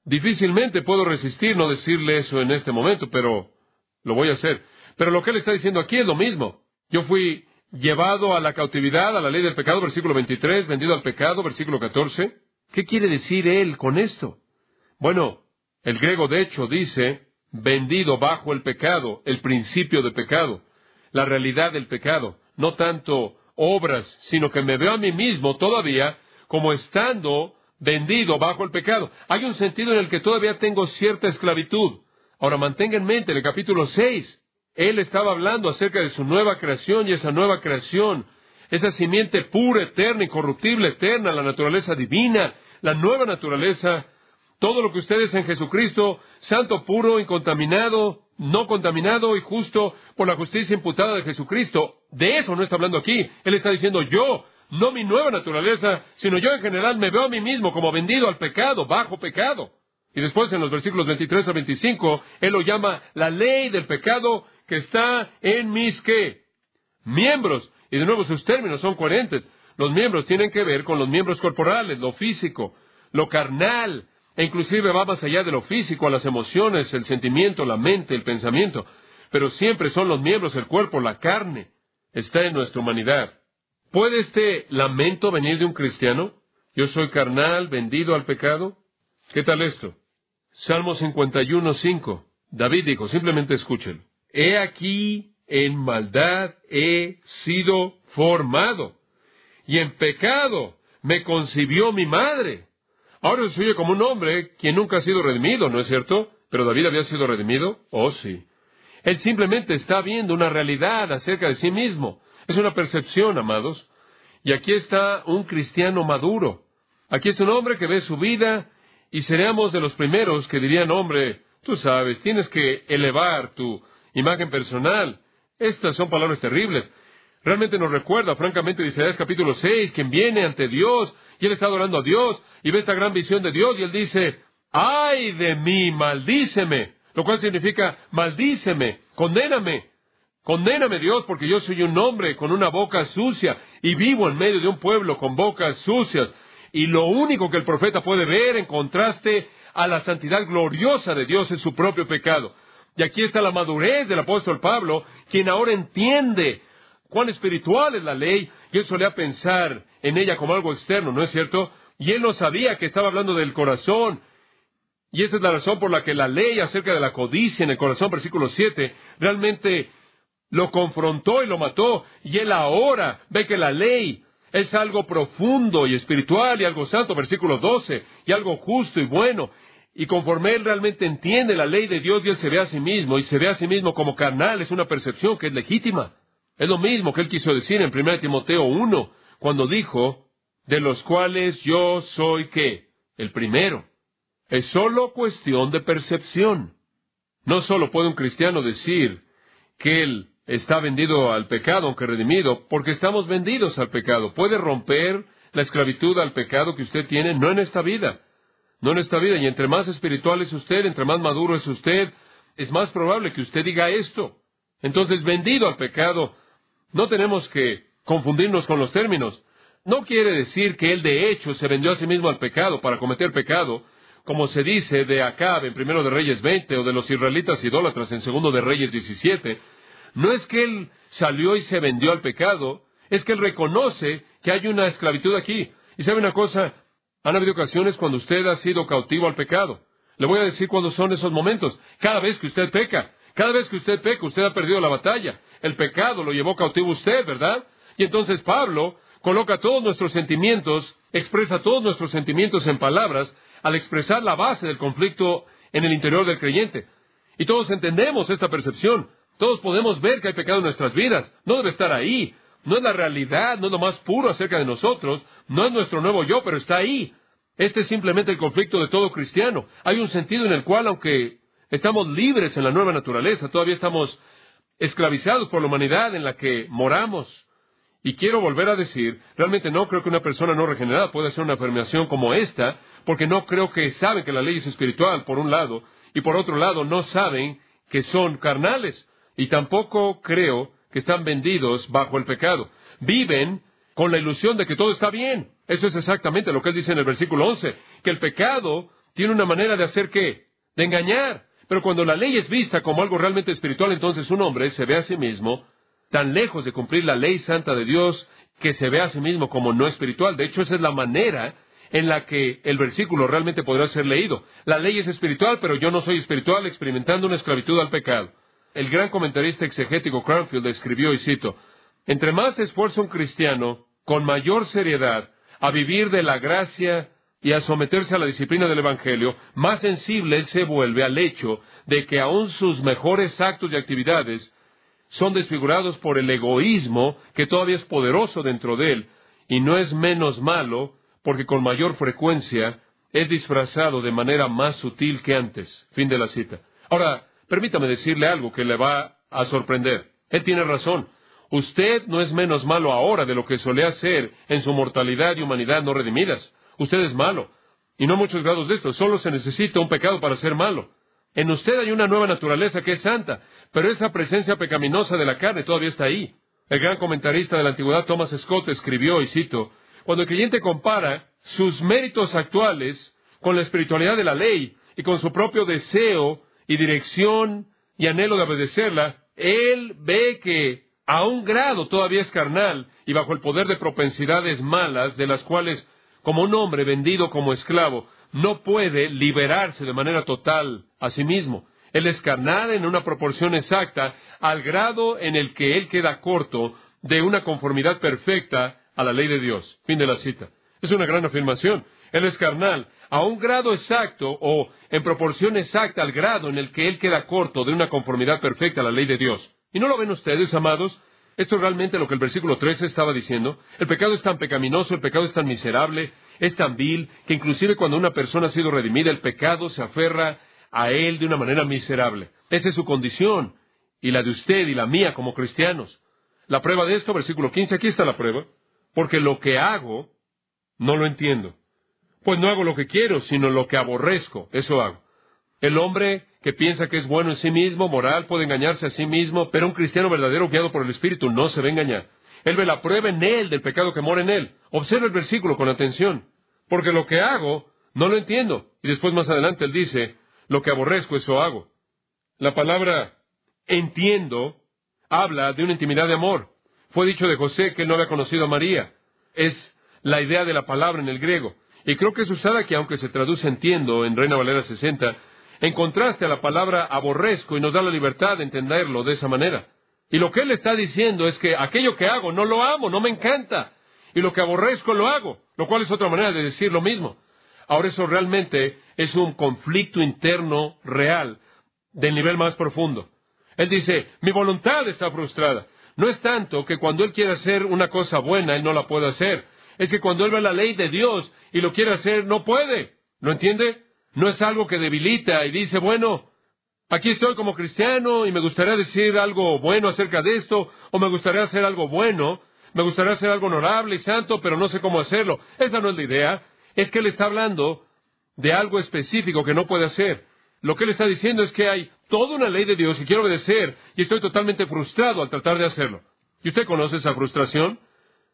Difícilmente puedo resistir no decirle eso en este momento, pero lo voy a hacer. Pero lo que él está diciendo aquí es lo mismo. Yo fui llevado a la cautividad, a la ley del pecado, versículo 23, vendido al pecado, versículo 14. ¿Qué quiere decir él con esto? Bueno, el griego de hecho dice, vendido bajo el pecado, el principio de pecado, la realidad del pecado, no tanto obras, sino que me veo a mí mismo todavía como estando vendido bajo el pecado. Hay un sentido en el que todavía tengo cierta esclavitud. Ahora mantenga en mente el capítulo 6. Él estaba hablando acerca de su nueva creación y esa nueva creación, esa simiente pura, eterna, incorruptible, eterna, la naturaleza divina, la nueva naturaleza, todo lo que usted es en Jesucristo, santo, puro, incontaminado, no contaminado y justo por la justicia imputada de Jesucristo. De eso no está hablando aquí. Él está diciendo, yo no mi nueva naturaleza, sino yo en general me veo a mí mismo como vendido al pecado, bajo pecado. Y después en los versículos 23 a 25, él lo llama la ley del pecado que está en mis, ¿qué? Miembros. Y de nuevo sus términos son coherentes. Los miembros tienen que ver con los miembros corporales, lo físico, lo carnal, e inclusive va más allá de lo físico, a las emociones, el sentimiento, la mente, el pensamiento. Pero siempre son los miembros, el cuerpo, la carne. Está en nuestra humanidad. ¿Puede este lamento venir de un cristiano? Yo soy carnal, vendido al pecado. ¿Qué tal esto? Salmo 51:5. David dijo, simplemente escúchenlo. He aquí, en maldad he sido formado, y en pecado me concibió mi madre. Ahora se oye como un hombre quien nunca ha sido redimido, ¿no es cierto? ¿Pero David había sido redimido? Oh, sí. Él simplemente está viendo una realidad acerca de sí mismo. Es una percepción, amados. Y aquí está un cristiano maduro. Aquí está un hombre que ve su vida, y seríamos de los primeros que dirían, hombre, tú sabes, tienes que elevar tu imagen personal. Estas son palabras terribles. Realmente nos recuerda, francamente, de Isaías capítulo 6, quien viene ante Dios, y él está adorando a Dios, y ve esta gran visión de Dios, y él dice, ¡ay de mí, maldíceme! Lo cual significa, maldíceme, condéname. Condéname, Dios, porque yo soy un hombre con una boca sucia, y vivo en medio de un pueblo con bocas sucias. Y lo único que el profeta puede ver en contraste a la santidad gloriosa de Dios es su propio pecado. Y aquí está la madurez del apóstol Pablo, quien ahora entiende cuán espiritual es la ley, y él solía pensar en ella como algo externo, ¿no es cierto? Y él no sabía que estaba hablando del corazón. Y esa es la razón por la que la ley acerca de la codicia en el corazón, versículo 7, realmente lo confrontó y lo mató. Y él ahora ve que la ley es algo profundo y espiritual y algo santo, versículo 12, y algo justo y bueno. Y conforme él realmente entiende la ley de Dios, y él se ve a sí mismo, y se ve a sí mismo como carnal, es una percepción que es legítima. Es lo mismo que él quiso decir en 1 Timoteo 1, cuando dijo, de los cuales yo soy, ¿qué? El primero. Es solo cuestión de percepción. No solo puede un cristiano decir que él está vendido al pecado, aunque redimido, porque estamos vendidos al pecado. Puede romper la esclavitud al pecado que usted tiene, no en esta vida. No en esta vida. Y entre más espiritual es usted, entre más maduro es usted, es más probable que usted diga esto. Entonces, vendido al pecado, no tenemos que confundirnos con los términos. No quiere decir que él de hecho se vendió a sí mismo al pecado para cometer pecado, como se dice de Acab en 1 de Reyes 20, o de los israelitas idólatras en 2 de Reyes 17. No es que él salió y se vendió al pecado, es que él reconoce que hay una esclavitud aquí. Y sabe una cosa, han habido ocasiones cuando usted ha sido cautivo al pecado. Le voy a decir cuándo son esos momentos. Cada vez que usted peca. Cada vez que usted peca, usted ha perdido la batalla. El pecado lo llevó cautivo usted, ¿verdad? Y entonces Pablo coloca todos nuestros sentimientos, expresa todos nuestros sentimientos en palabras, al expresar la base del conflicto en el interior del creyente. Y todos entendemos esta percepción. Todos podemos ver que hay pecado en nuestras vidas. No debe estar ahí. No es la realidad, no es lo más puro acerca de nosotros. No es nuestro nuevo yo, pero está ahí. Este es simplemente el conflicto de todo cristiano. Hay un sentido en el cual, aunque estamos libres en la nueva naturaleza, todavía estamos esclavizados por la humanidad en la que moramos. Y quiero volver a decir, realmente no creo que una persona no regenerada pueda hacer una afirmación como esta, porque no creo que saben que la ley es espiritual, por un lado, y por otro lado no saben que son carnales. Y tampoco creo que están vendidos bajo el pecado. Viven con la ilusión de que todo está bien. Eso es exactamente lo que él dice en el versículo 11, que el pecado tiene una manera de hacer ¿qué? De engañar. Pero cuando la ley es vista como algo realmente espiritual, entonces un hombre se ve a sí mismo tan lejos de cumplir la ley santa de Dios que se ve a sí mismo como no espiritual. De hecho, esa es la manera en la que el versículo realmente podrá ser leído. La ley es espiritual, pero yo no soy espiritual, experimentando una esclavitud al pecado. El gran comentarista exegético Cranfield escribió, y cito, entre más se esfuerza un cristiano, con mayor seriedad, a vivir de la gracia y a someterse a la disciplina del Evangelio, más sensible él se vuelve al hecho de que aún sus mejores actos y actividades son desfigurados por el egoísmo que todavía es poderoso dentro de él, y no es menos malo porque con mayor frecuencia es disfrazado de manera más sutil que antes. Fin de la cita. Ahora, permítame decirle algo que le va a sorprender. Él tiene razón. Usted no es menos malo ahora de lo que solía ser en su mortalidad y humanidad no redimidas. Usted es malo. Y no hay muchos grados de esto. Solo se necesita un pecado para ser malo. En usted hay una nueva naturaleza que es santa, pero esa presencia pecaminosa de la carne todavía está ahí. El gran comentarista de la antigüedad Thomas Scott escribió, y cito, cuando el creyente compara sus méritos actuales con la espiritualidad de la ley y con su propio deseo y dirección y anhelo de obedecerla, él ve que a un grado todavía es carnal y bajo el poder de propensidades malas de las cuales, como un hombre vendido como esclavo, no puede liberarse de manera total a sí mismo. Él es carnal en una proporción exacta al grado en el que él queda corto de una conformidad perfecta a la ley de Dios. Fin de la cita. Es una gran afirmación. Él es carnal a un grado exacto o en proporción exacta al grado en el que él queda corto de una conformidad perfecta a la ley de Dios. ¿Y no lo ven ustedes, amados? Esto es realmente lo que el versículo 13 estaba diciendo. El pecado es tan pecaminoso, el pecado es tan miserable, es tan vil, que inclusive cuando una persona ha sido redimida, el pecado se aferra a él de una manera miserable. Esa es su condición, y la de usted y la mía como cristianos. La prueba de esto, versículo 15, aquí está la prueba. Porque lo que hago, no lo entiendo. Pues no hago lo que quiero, sino lo que aborrezco, eso hago. El hombre que piensa que es bueno en sí mismo, moral, puede engañarse a sí mismo, pero un cristiano verdadero guiado por el Espíritu no se va a engañar. Él ve la prueba en él del pecado que mora en él. Observa el versículo con atención. Porque lo que hago, no lo entiendo. Y después más adelante él dice, lo que aborrezco, eso hago. La palabra entiendo habla de una intimidad de amor. Fue dicho de José que él no había conocido a María. Es la idea de la palabra en el griego. Y creo que es usada que, aunque se traduce entiendo en Reina Valera 60, en contraste a la palabra aborrezco, y nos da la libertad de entenderlo de esa manera. Y lo que él está diciendo es que aquello que hago no lo amo, no me encanta. Y lo que aborrezco lo hago, lo cual es otra manera de decir lo mismo. Ahora eso realmente es un conflicto interno real del nivel más profundo. Él dice, mi voluntad está frustrada. No es tanto que cuando él quiere hacer una cosa buena, él no la puede hacer. Es que cuando él ve la ley de Dios y lo quiere hacer, no puede. ¿Lo entiende? No es algo que debilita y dice, bueno, aquí estoy como cristiano y me gustaría decir algo bueno acerca de esto, o me gustaría hacer algo bueno, me gustaría hacer algo honorable y santo, pero no sé cómo hacerlo. Esa no es la idea. Es que él está hablando de algo específico que no puede hacer. Lo que él está diciendo es que hay toda una ley de Dios y quiero obedecer y estoy totalmente frustrado al tratar de hacerlo. ¿Y usted conoce esa frustración?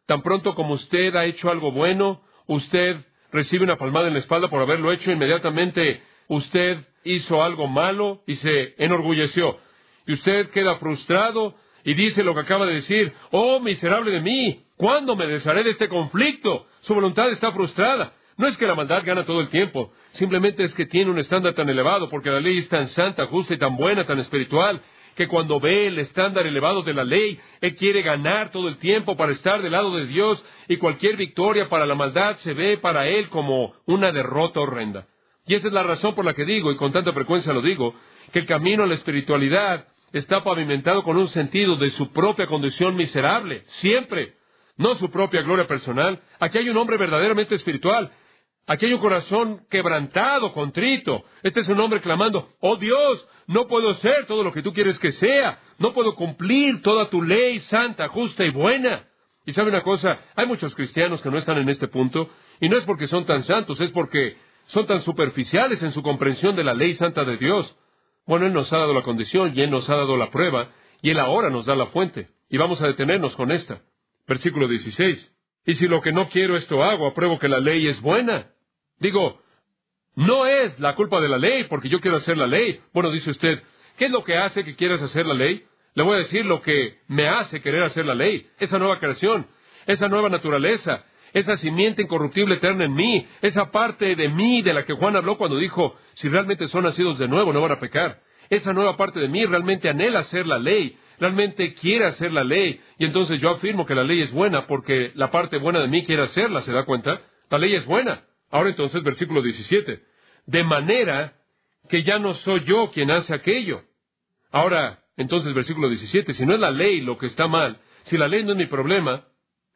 Tan pronto como usted ha hecho algo bueno, usted recibe una palmada en la espalda por haberlo hecho, inmediatamente usted hizo algo malo y se enorgulleció. Y usted queda frustrado y dice lo que acaba de decir, oh, miserable de mí, ¿cuándo me desharé de este conflicto? Su voluntad está frustrada. No es que la maldad gana todo el tiempo, simplemente es que tiene un estándar tan elevado, porque la ley es tan santa, justa y tan buena, tan espiritual, que cuando ve el estándar elevado de la ley, él quiere ganar todo el tiempo para estar del lado de Dios, y cualquier victoria para la maldad se ve para él como una derrota horrenda. Y esa es la razón por la que digo, y con tanta frecuencia lo digo, que el camino a la espiritualidad está pavimentado con un sentido de su propia condición miserable, siempre, no su propia gloria personal. Aquí hay un hombre verdaderamente espiritual. Aquí hay un corazón quebrantado, contrito. Este es un hombre clamando, oh Dios, no puedo ser todo lo que tú quieres que sea. No puedo cumplir toda tu ley santa, justa y buena. Y sabe una cosa, hay muchos cristianos que no están en este punto, y no es porque son tan santos, es porque son tan superficiales en su comprensión de la ley santa de Dios. Bueno, Él nos ha dado la condición, y Él nos ha dado la prueba, y Él ahora nos da la fuente. Y vamos a detenernos con esta. Versículo 16. Y si lo que no quiero esto hago, apruebo que la ley es buena. Digo, no es la culpa de la ley, porque yo quiero hacer la ley. Bueno, dice usted, ¿qué es lo que hace que quieras hacer la ley? Le voy a decir lo que me hace querer hacer la ley. Esa nueva creación, esa nueva naturaleza, esa simiente incorruptible eterna en mí, esa parte de mí de la que Juan habló cuando dijo, si realmente son nacidos de nuevo, no van a pecar. Esa nueva parte de mí realmente anhela hacer la ley, realmente quiere hacer la ley, y entonces yo afirmo que la ley es buena porque la parte buena de mí quiere hacerla, ¿se da cuenta? La ley es buena. Ahora entonces, versículo 17. De manera que ya no soy yo quien hace aquello. Ahora, entonces, versículo 17. Si no es la ley lo que está mal, si la ley no es mi problema,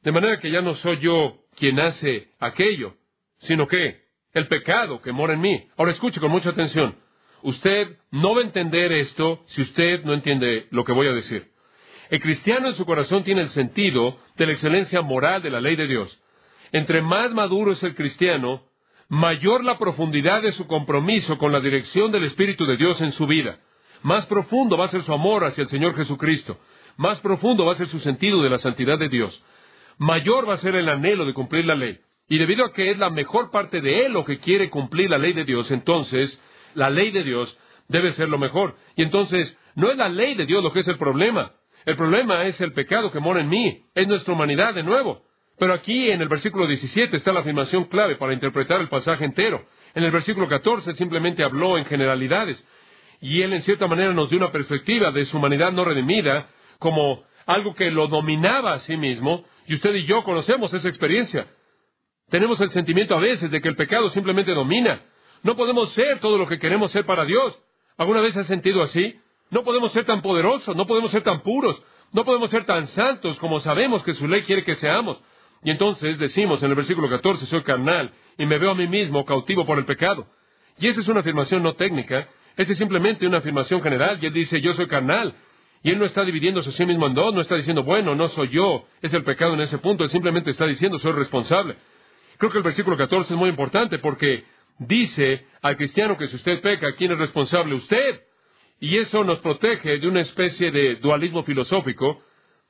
de manera que ya no soy yo quien hace aquello, sino que el pecado que mora en mí. Ahora escuche con mucha atención. Usted no va a entender esto si usted no entiende lo que voy a decir. El cristiano en su corazón tiene el sentido de la excelencia moral de la ley de Dios. Entre más maduro es el cristiano, mayor la profundidad de su compromiso con la dirección del Espíritu de Dios en su vida. Más profundo va a ser su amor hacia el Señor Jesucristo. Más profundo va a ser su sentido de la santidad de Dios. Mayor va a ser el anhelo de cumplir la ley. Y debido a que es la mejor parte de él lo que quiere cumplir la ley de Dios, entonces la ley de Dios debe ser lo mejor. Y entonces no es la ley de Dios lo que es el problema. El problema es el pecado que mora en mí. Es nuestra humanidad de nuevo. Pero aquí en el versículo 17 está la afirmación clave para interpretar el pasaje entero. En el versículo 14 simplemente habló en generalidades. Y él en cierta manera nos dio una perspectiva de su humanidad no redimida como algo que lo dominaba a sí mismo. Y usted y yo conocemos esa experiencia. Tenemos el sentimiento a veces de que el pecado simplemente domina. No podemos ser todo lo que queremos ser para Dios. ¿Alguna vez has sentido así? No podemos ser tan poderosos, no podemos ser tan puros, no podemos ser tan santos como sabemos que su ley quiere que seamos. Y entonces decimos en el versículo 14, soy carnal y me veo a mí mismo cautivo por el pecado. Y esa es una afirmación no técnica, esa es simplemente una afirmación general. Y él dice, yo soy carnal. Y él no está dividiéndose a sí mismo en dos, no está diciendo, bueno, no soy yo, es el pecado en ese punto. Él simplemente está diciendo, soy responsable. Creo que el versículo 14 es muy importante porque dice al cristiano que si usted peca, ¿quién es responsable? Usted. Y eso nos protege de una especie de dualismo filosófico,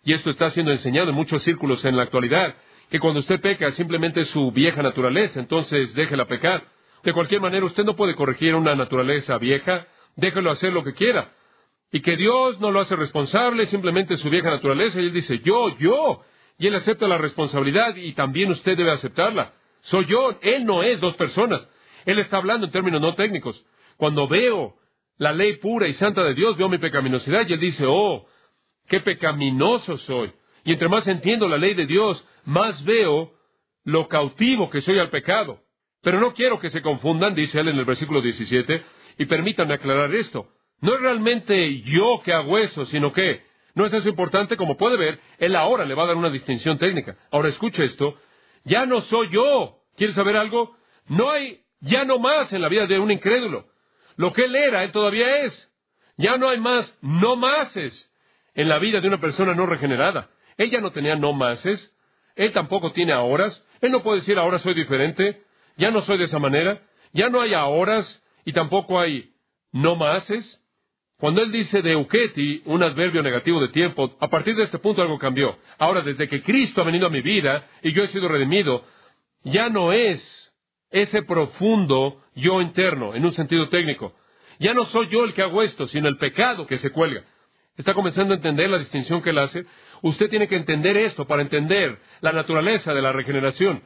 y esto está siendo enseñado en muchos círculos en la actualidad, que cuando usted peca simplemente es su vieja naturaleza, entonces déjela pecar. De cualquier manera, usted no puede corregir una naturaleza vieja, déjelo hacer lo que quiera. Y que Dios no lo hace responsable, simplemente su vieja naturaleza, y él dice, yo. Y él acepta la responsabilidad, y también usted debe aceptarla. Soy yo, él no es dos personas. Él está hablando en términos no técnicos. Cuando veo la ley pura y santa de Dios, veo mi pecaminosidad, y él dice, oh, qué pecaminoso soy. Y entre más entiendo la ley de Dios, más veo lo cautivo que soy al pecado. Pero no quiero que se confundan, dice él en el versículo 17, y permítanme aclarar esto. No es realmente yo que hago eso, sino que no es eso importante. Como puede ver, él ahora le va a dar una distinción técnica. Ahora escuche esto, ya no soy yo. ¿Quieres saber algo? No hay ya no más en la vida de un incrédulo. Lo que él era, él todavía es. Ya no hay más no máses en la vida de una persona no regenerada. Él ya no tenía no máses. Él tampoco tiene ahoras. Él no puede decir ahora soy diferente. Ya no soy de esa manera. Ya no hay ahoras y tampoco hay no máses. Cuando él dice de euketi, un adverbio negativo de tiempo, a partir de este punto algo cambió. Ahora, desde que Cristo ha venido a mi vida y yo he sido redimido, ya no es ese profundo yo interno, en un sentido técnico. Ya no soy yo el que hago esto, sino el pecado que se cuelga. ¿Está comenzando a entender la distinción que él hace? Usted tiene que entender esto para entender la naturaleza de la regeneración.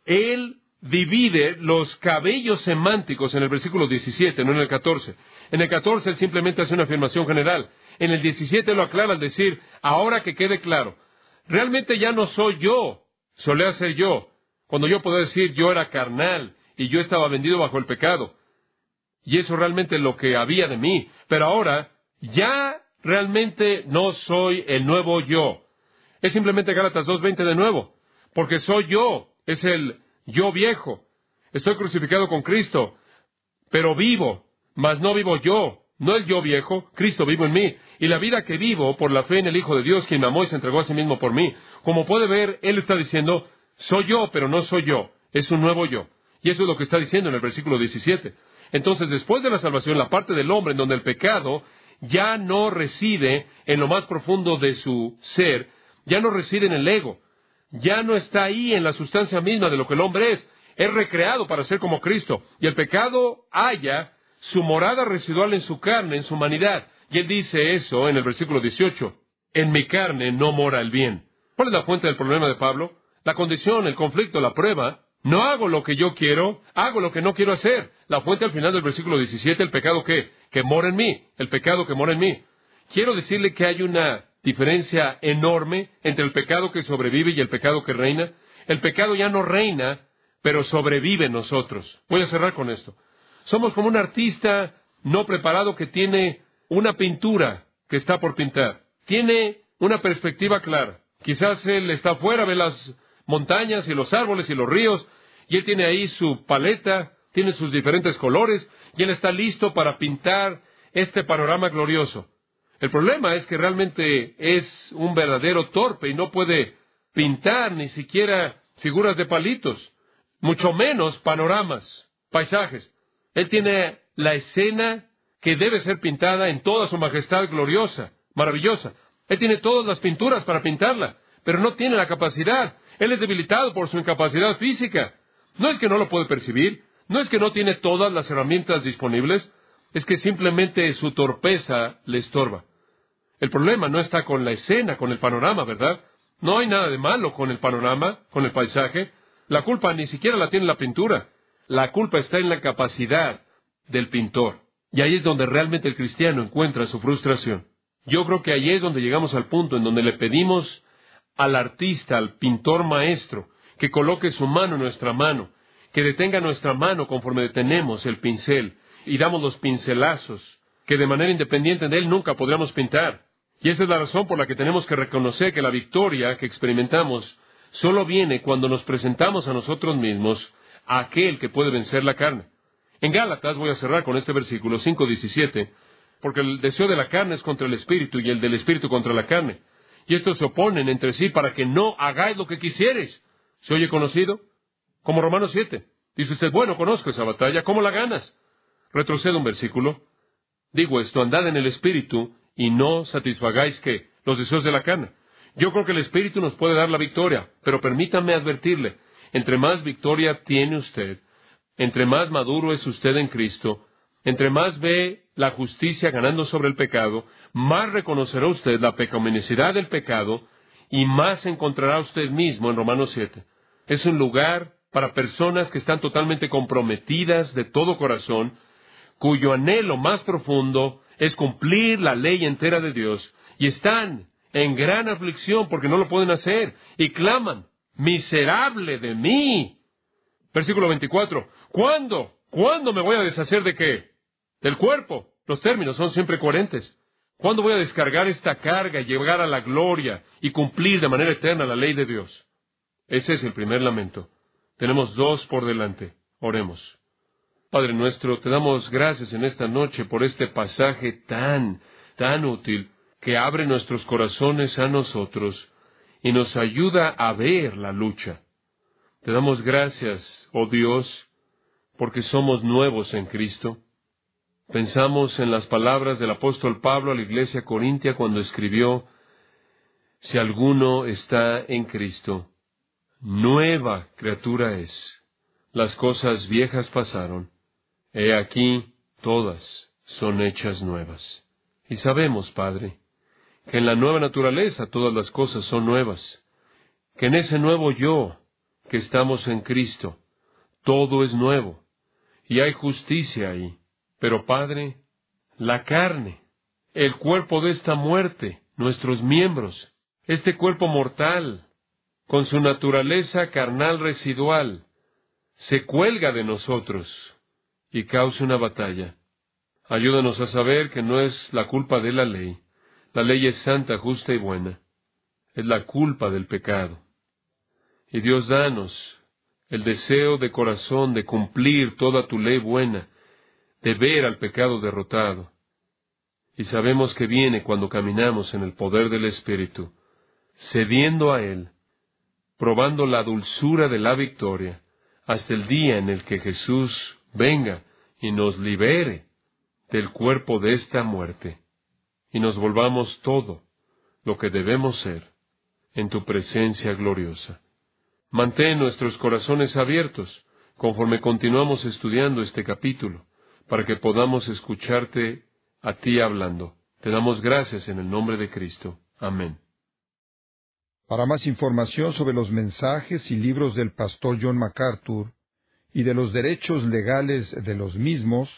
Él divide los cabellos semánticos en el versículo 17, no en el 14. En el 14 él simplemente hace una afirmación general. En el 17 lo aclara al decir, ahora que quede claro, realmente ya no soy yo, solía ser yo. Cuando yo puedo decir yo era carnal y yo estaba vendido bajo el pecado. Y eso realmente es lo que había de mí. Pero ahora ya realmente no soy el nuevo yo. Es simplemente Gálatas 2:20 de nuevo. Porque soy yo, es el yo viejo. Estoy crucificado con Cristo, pero vivo, mas no vivo yo. No el yo viejo, Cristo vivo en mí. Y la vida que vivo por la fe en el Hijo de Dios, quien me amó y se entregó a sí mismo por mí. Como puede ver, él está diciendo, soy yo, pero no soy yo. Es un nuevo yo. Y eso es lo que está diciendo en el versículo 17. Entonces, después de la salvación, la parte del hombre en donde el pecado ya no reside en lo más profundo de su ser, ya no reside en el ego, ya no está ahí en la sustancia misma de lo que el hombre es recreado para ser como Cristo. Y el pecado halla su morada residual en su carne, en su humanidad. Y él dice eso en el versículo 18, en mi carne no mora el bien. ¿Cuál es la fuente del problema de Pablo? La condición, el conflicto, la prueba. No hago lo que yo quiero, hago lo que no quiero hacer. La fuente al final del versículo 17, el pecado que mora en mí, el pecado que mora en mí. Quiero decirle que hay una diferencia enorme entre el pecado que sobrevive y el pecado que reina. El pecado ya no reina, pero sobrevive en nosotros. Voy a cerrar con esto. Somos como un artista no preparado que tiene una pintura que está por pintar. Tiene una perspectiva clara. Quizás él está afuera, ve las montañas y los árboles y los ríos, y él tiene ahí su paleta, tiene sus diferentes colores, y él está listo para pintar este panorama glorioso. El problema es que realmente es un verdadero torpe y no puede pintar ni siquiera figuras de palitos, mucho menos panoramas, paisajes. Él tiene la escena que debe ser pintada en toda su majestad gloriosa, maravillosa. Él tiene todas las pinturas para pintarla, pero no tiene la capacidad. Él es debilitado por su incapacidad física. No es que no lo puede percibir, no es que no tiene todas las herramientas disponibles, es que simplemente su torpeza le estorba. El problema no está con la escena, con el panorama, ¿verdad? No hay nada de malo con el panorama, con el paisaje. La culpa ni siquiera la tiene la pintura. La culpa está en la capacidad del pintor. Y ahí es donde realmente el cristiano encuentra su frustración. Yo creo que ahí es donde llegamos al punto en donde le pedimos al artista, al pintor maestro, que coloque su mano en nuestra mano, que detenga nuestra mano conforme detenemos el pincel y damos los pincelazos, que de manera independiente de él nunca podríamos pintar. Y esa es la razón por la que tenemos que reconocer que la victoria que experimentamos solo viene cuando nos presentamos a nosotros mismos a aquel que puede vencer la carne. En Gálatas, voy a cerrar con este versículo 5:17, porque el deseo de la carne es contra el espíritu y el del espíritu contra la carne. Y estos se oponen entre sí para que no hagáis lo que quisiereis. ¿Se oye conocido? Como Romanos 7. Dice usted, bueno, conozco esa batalla, ¿cómo la ganas? Retrocedo un versículo. Digo esto, andad en el espíritu y no satisfagáis, ¿qué? Los deseos de la carne. Yo creo que el espíritu nos puede dar la victoria, pero permítanme advertirle, entre más victoria tiene usted, entre más maduro es usted en Cristo, entre más ve la justicia ganando sobre el pecado, más reconocerá usted la pecaminosidad del pecado y más encontrará usted mismo en Romanos 7. Es un lugar para personas que están totalmente comprometidas de todo corazón, cuyo anhelo más profundo es cumplir la ley entera de Dios, y están en gran aflicción porque no lo pueden hacer, y claman, miserable de mí. Versículo 24, ¿cuándo? ¿Cuándo me voy a deshacer de qué? Del cuerpo. Los términos son siempre coherentes. ¿Cuándo voy a descargar esta carga y llegar a la gloria y cumplir de manera eterna la ley de Dios? Ese es el primer lamento. Tenemos dos por delante. Oremos. Padre nuestro, te damos gracias en esta noche por este pasaje tan útil que abre nuestros corazones a nosotros y nos ayuda a ver la lucha. Te damos gracias, oh Dios, porque somos nuevos en Cristo. Pensamos en las palabras del apóstol Pablo a la iglesia corintia cuando escribió, si alguno está en Cristo, nueva criatura es. Las cosas viejas pasaron. He aquí, todas son hechas nuevas. Y sabemos, Padre, que en la nueva naturaleza todas las cosas son nuevas, que en ese nuevo yo que estamos en Cristo, todo es nuevo, y hay justicia ahí. Pero, Padre, la carne, el cuerpo de esta muerte, nuestros miembros, este cuerpo mortal, con su naturaleza carnal residual, se cuelga de nosotros y causa una batalla. Ayúdanos a saber que no es la culpa de la ley. La ley es santa, justa y buena. Es la culpa del pecado. Y Dios, danos el deseo de corazón de cumplir toda tu ley buena, de ver al pecado derrotado. Y sabemos que viene cuando caminamos en el poder del Espíritu, cediendo a Él, probando la dulzura de la victoria, hasta el día en el que Jesús venga y nos libere del cuerpo de esta muerte, y nos volvamos todo lo que debemos ser en tu presencia gloriosa. Mantén nuestros corazones abiertos conforme continuamos estudiando este capítulo, para que podamos escucharte a ti hablando. Te damos gracias en el nombre de Cristo. Amén. Para más información sobre los mensajes y libros del pastor John MacArthur y de los derechos legales de los mismos,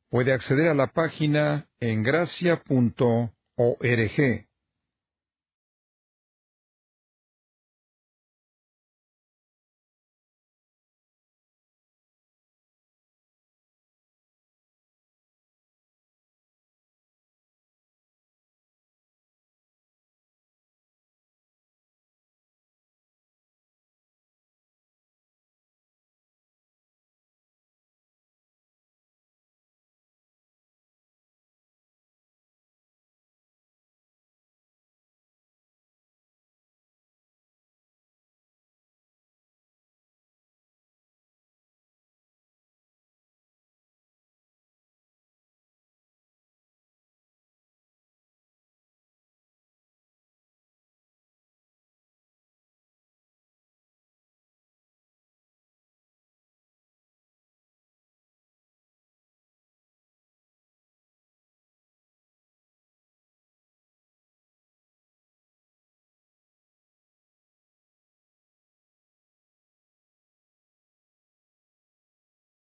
puede acceder a la página en gracia.org.